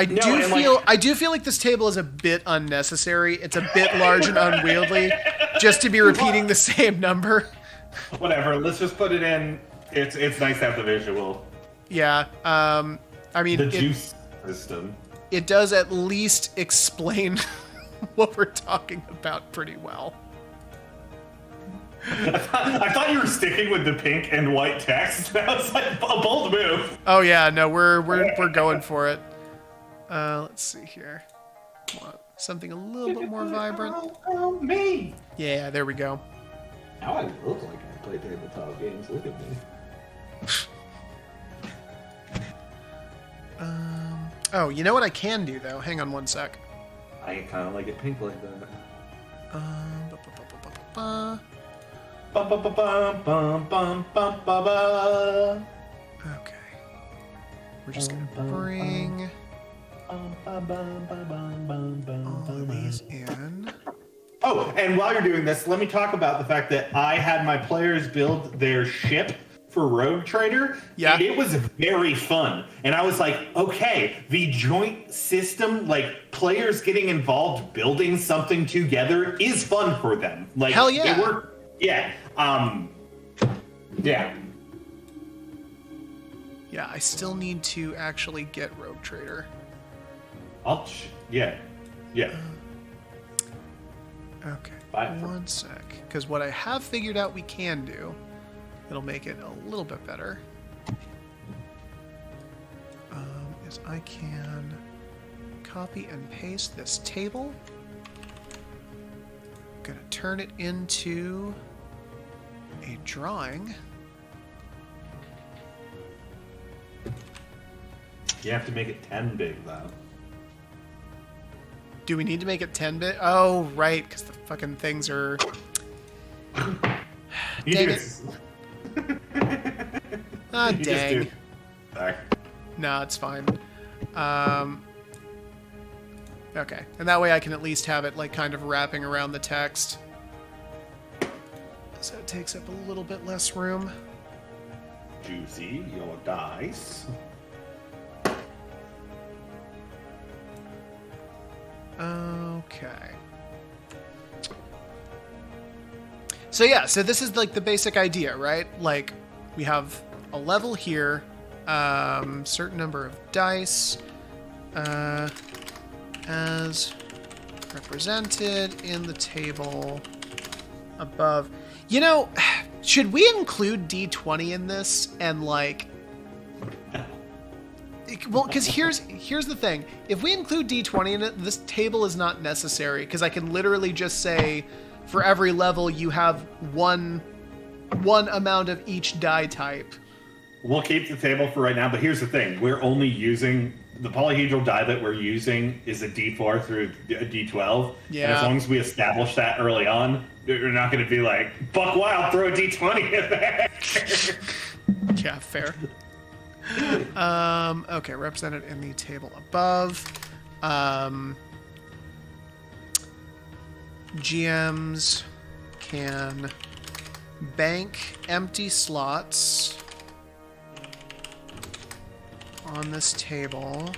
do feel like this table is a bit unnecessary. It's a bit large and unwieldy just to be repeating the same number. Whatever, let's just put it in. It's nice to have the visual. Yeah. I mean, The juice system. It does at least explain what we're talking about pretty well. I thought you were sticking with the pink and white text. That was like a bold move. Oh yeah, no, we're going for it. Let's see here. Want something a little bit more vibrant. Oh, me. Yeah, there we go. Now I look like I play tabletop games. Look at me. Oh, you know what I can do though? Hang on one sec. I kind of like it pink like that. Ba-ba-ba-ba-ba. Bum, bum, bum, bum, bum, bum, bum, bum, bum. Okay. We're just gonna bring all of these in. Oh, and while you're doing this, let me talk about the fact that I had my players build their ship for Rogue Trader. Yeah. And it was very fun. And I was like, okay, the joint system, like players getting involved building something together is fun for them. Like, hell yeah. It worked. Yeah. Yeah. Yeah, I still need to actually get Rogue Trader. Yeah. Okay, Bye. one sec. Because what I have figured out we can do, it'll make it a little bit better, is I can copy and paste this table. I'm gonna turn it into a drawing. You have to make it 10 big, though. Do we need to make it 10-bit? Oh, right, because the fucking things are... You Dang do it. Ah, You just dang. do. Sorry. No, it's fine. Okay, and that way I can at least have it like kind of wrapping around the text. So it takes up a little bit less room. Juicy, your dice. Okay. So yeah, so this is like the basic idea, right? Like we have a level here, certain number of dice, as represented in the table above. You know, should we include D20 in this and like... Well, because here's the thing. If we include D20 in it, this table is not necessary because I can literally just say for every level you have one amount of each die type. We'll keep the table for right now, but here's the thing. We're only using... The polyhedral die that we're using is a D4 through a D12. Yeah. And as long as we establish that early on, we're not going to be like, buck wild, throw a D20 in there. Yeah, fair. Okay, represented in the table above. GMs can bank empty slots on this table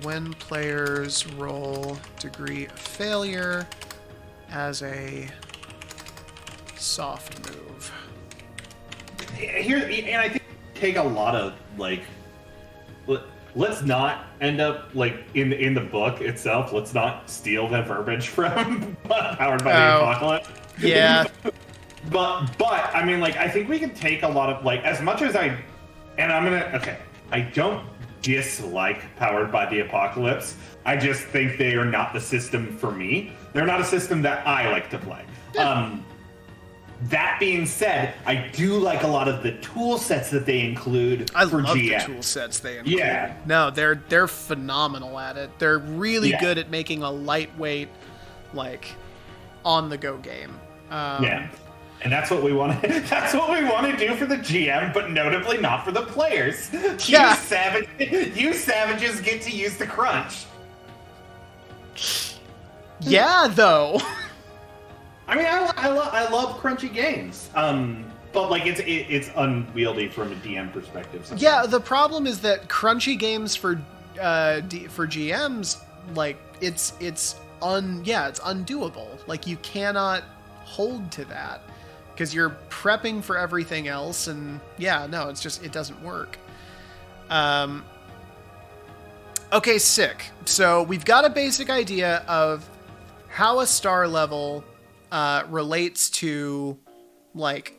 when players roll degree of failure as a soft move. Here, and I think take a lot of like, let's not end up like in the book itself. Let's not steal the verbiage from Powered by the Apocalypse. Yeah. but I mean, like, I think we can take a lot of like, as much as I don't dislike Powered by the Apocalypse. I just think they are not the system for me. They're not a system that I like to play. Yeah. That being said, I do like a lot of the tool sets that they include I for love GM. the tool sets they include. Yeah. No, they're phenomenal at it. They're really good at making a lightweight, like, on-the-go game. Yeah. And that's what we want to. That's what we want to do for the GM, but notably not for the players. Yeah. You savages get to use the crunch. Yeah, though. I mean, I love crunchy games. But like it's unwieldy from a DM perspective. Sometimes. Yeah, the problem is that crunchy games for GMs, like it's undoable. Like you cannot hold to that because you're prepping for everything else, and it doesn't work. Okay, sick. So we've got a basic idea of how a star level relates to like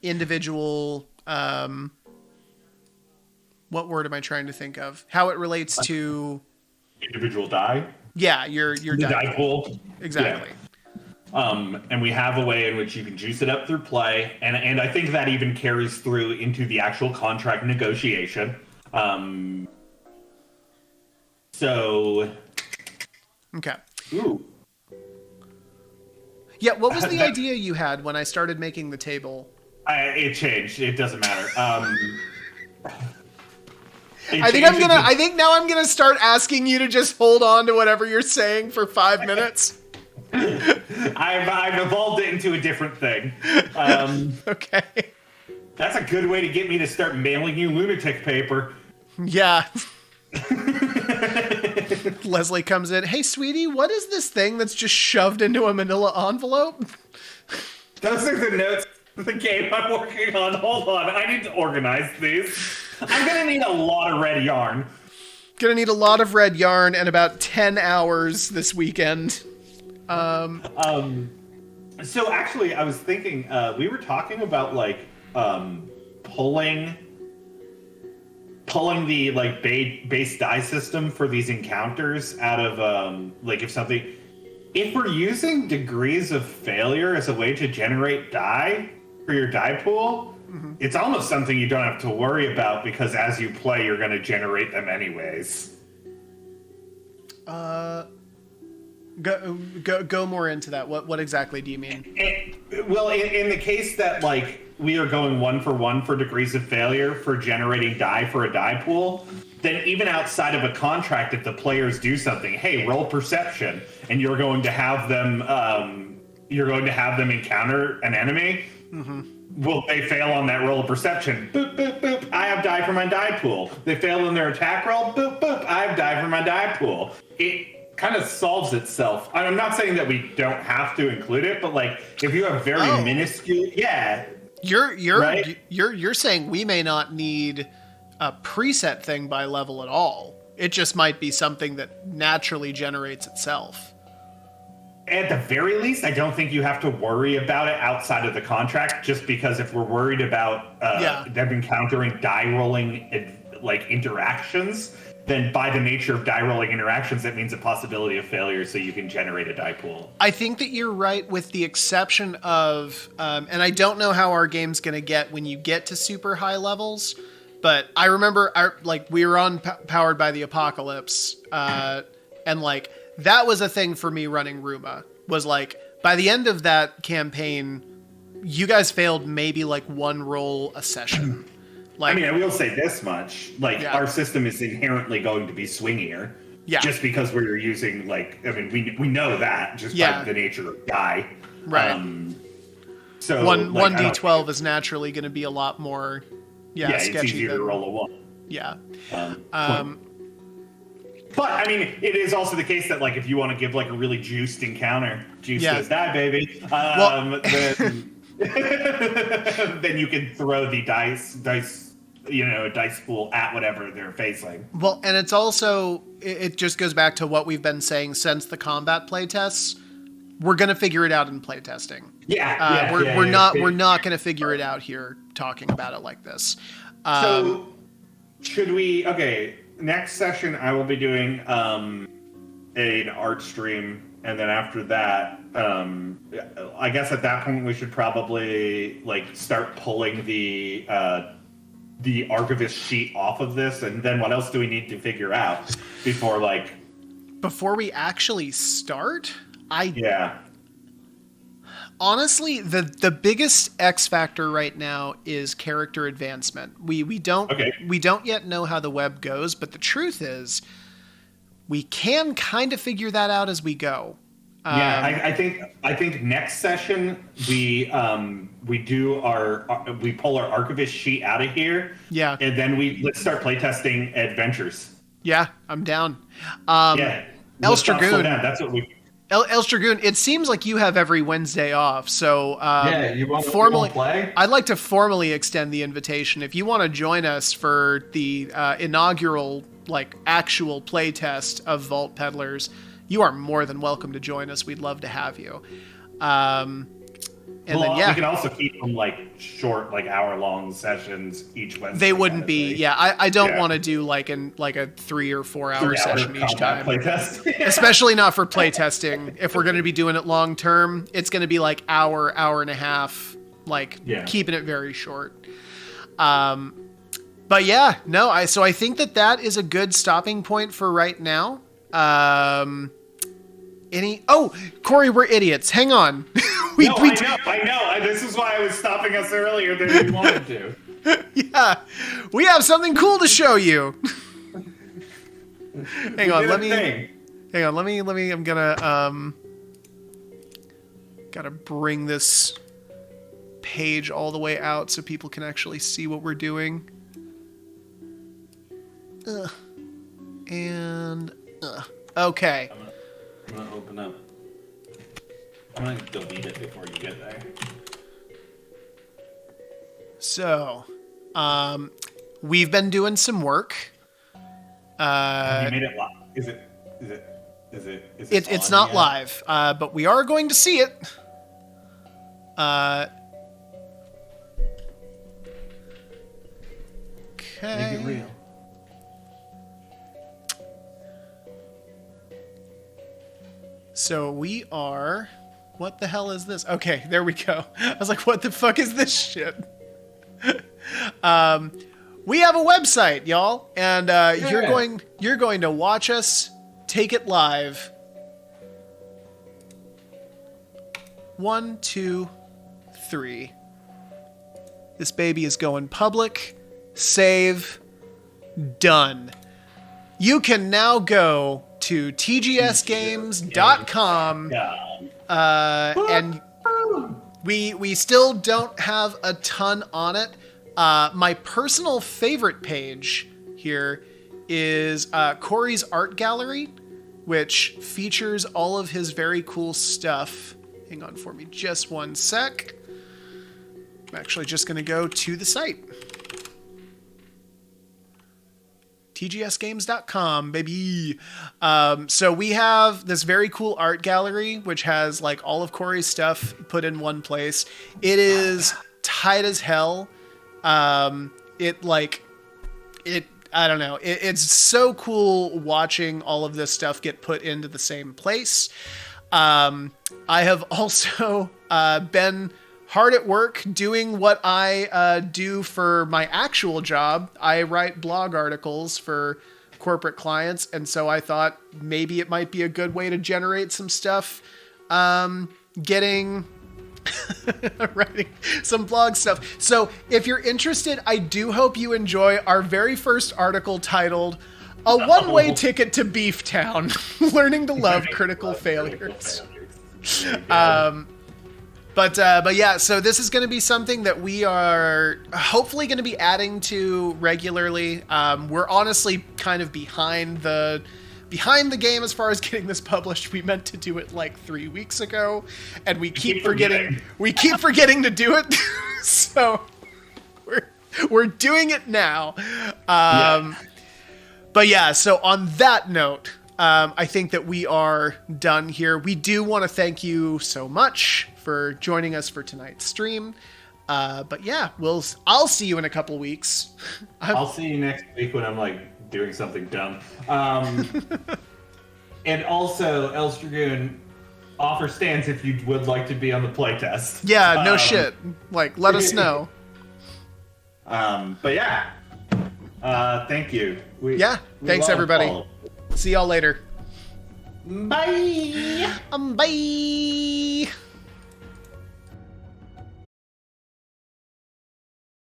individual what word am I trying to think of? How it relates to individual die. Yeah, your die pool. Exactly. Yeah. And we have a way in which you can juice it up through play, and I think that even carries through into the actual contract negotiation. So. Okay. Ooh. Yeah, what was the idea you had when I started making the table? It changed. It doesn't matter. I think now I'm gonna start asking you to just hold on to whatever you're saying for 5 minutes. I've evolved it into a different thing. Okay. That's a good way to get me to start mailing you lunatic paper. Yeah. Leslie comes in. Hey, sweetie, what is this thing that's just shoved into a manila envelope? Those are the notes for the game I'm working on. Hold on. I need to organize these. I'm going to need a lot of red yarn. Gonna need a lot of red yarn and about 10 hours this weekend. So actually, I was thinking, we were talking about like pulling the like base die system for these encounters out of like if we're using degrees of failure as a way to generate die for your die pool, it's almost something you don't have to worry about because as you play, you're going to generate them anyways. Go more into that. What exactly do you mean? Well, in the case that like we are going 1-for-1 for degrees of failure for generating die for a die pool, then even outside of a contract, if the players do something, hey, roll perception, and you're going to have them encounter an enemy. Mm-hmm. Will they fail on that roll of perception? Boop, boop, boop. I have die for my die pool. They fail on their attack roll. Boop, boop. I have die for my die pool. It kind of solves itself. I'm not saying that we don't have to include it, but like if you have very minuscule, You're right? you're saying we may not need a preset thing by level at all. It just might be something that naturally generates itself. At the very least, I don't think you have to worry about it outside of the contract, just because if we're worried about them encountering die rolling like interactions, then by the nature of die rolling interactions, that means a possibility of failure, so you can generate a die pool. I think that you're right, with the exception of, and I don't know how our game's going to get when you get to super high levels, but I remember we were on Powered by the Apocalypse, and like that was a thing for me running Ruma, was like by the end of that campaign, you guys failed maybe like one roll a session. Like, I mean, I will say this much: like, our system is inherently going to be swingier, just because we're using we know that just by the nature of die, right? So one d12 is naturally going to be a lot more, sketchy. It's easier to roll a 1. Yeah. But I mean, it is also the case that like if you want to give like a really juiced encounter, says die, baby. Then you can throw the dice pool at whatever they're facing. Well, and it's also, it just goes back to what we've been saying since the combat playtests. We're going to figure it out in playtesting. We're not going to figure it out here talking about it like this. So should we, next session I will be doing an art stream, and then after that, I guess at that point we should probably like start pulling the archivist sheet off of this, and then what else do we need to figure out before we actually start? Honestly, the biggest X factor right now is character advancement. We don't yet know how the web goes, but the truth is we can kind of figure that out as we go. I think next session we pull our archivist sheet out of here. Yeah. And then let's start playtesting adventures. Yeah, I'm down. El's Dragoon. That's what we. El's Dragoon. It seems like you have every Wednesday off, so you want to play? I'd like to formally extend the invitation. If you want to join us for the inaugural actual play test of Vault Peddlers, you are more than welcome to join us. We'd love to have you. We can also keep them short, hour-long sessions each Wednesday. They wouldn't be. I don't want to do a 3 or 4 hour session each time. Especially not for playtesting. If we're going to be doing it long term, it's going to be hour and a half. Keeping it very short. So I think that is a good stopping point for right now. Corey, we're idiots. Hang on. I know. This is why I was stopping us earlier than we wanted to. Yeah, we have something cool to show you. Hang on. Let me. I'm gonna gotta bring this page all the way out so people can actually see what we're doing. Okay. I'm gonna open up. I'm gonna delete it before you get there. So, we've been doing some work. You made it live. Is it? It's not yet? live, but we are going to see it. Okay. Make it real. So we are... What the hell is this? Okay, there we go. I was like, what the fuck is this shit? We have a website, y'all, and you're going to watch us take it live. 1, 2, 3. This baby is going public. Save. Done. You can now go to tgsgames.com, and we still don't have a ton on it. My personal favorite page here is Corey's art gallery, which features all of his very cool stuff. Hang on for me just one sec. I'm actually just going to go to the site. tgsgames.com, baby. So we have this very cool art gallery, which has like all of Corey's stuff put in one place. It is tight as hell. I don't know. It's so cool watching all of this stuff get put into the same place. I have also been hard at work doing what I do for my actual job. I write blog articles for corporate clients, and so I thought maybe it might be a good way to generate some stuff, writing some blog stuff. So if you're interested, I do hope you enjoy our very first article titled "A One-Way Ticket to Beeftown: Learning to Love Critical Failures." But yeah, so this is going to be something that we are hopefully going to be adding to regularly. We're honestly kind of behind the game as far as getting this published. We meant to do it like 3 weeks ago, and we keep forgetting to do it. So we're doing it now. But yeah, so on that note, I think that we are done here. We do want to thank you so much for joining us for tonight's stream. But yeah, I'll see you in a couple weeks. I'll see you next week when I'm like doing something dumb. And also, El Dragoon, offer stands if you would like to be on the playtest. Yeah, no shit. Like, let us know. But yeah, thank you. Thanks everybody. See y'all later. Bye. Bye.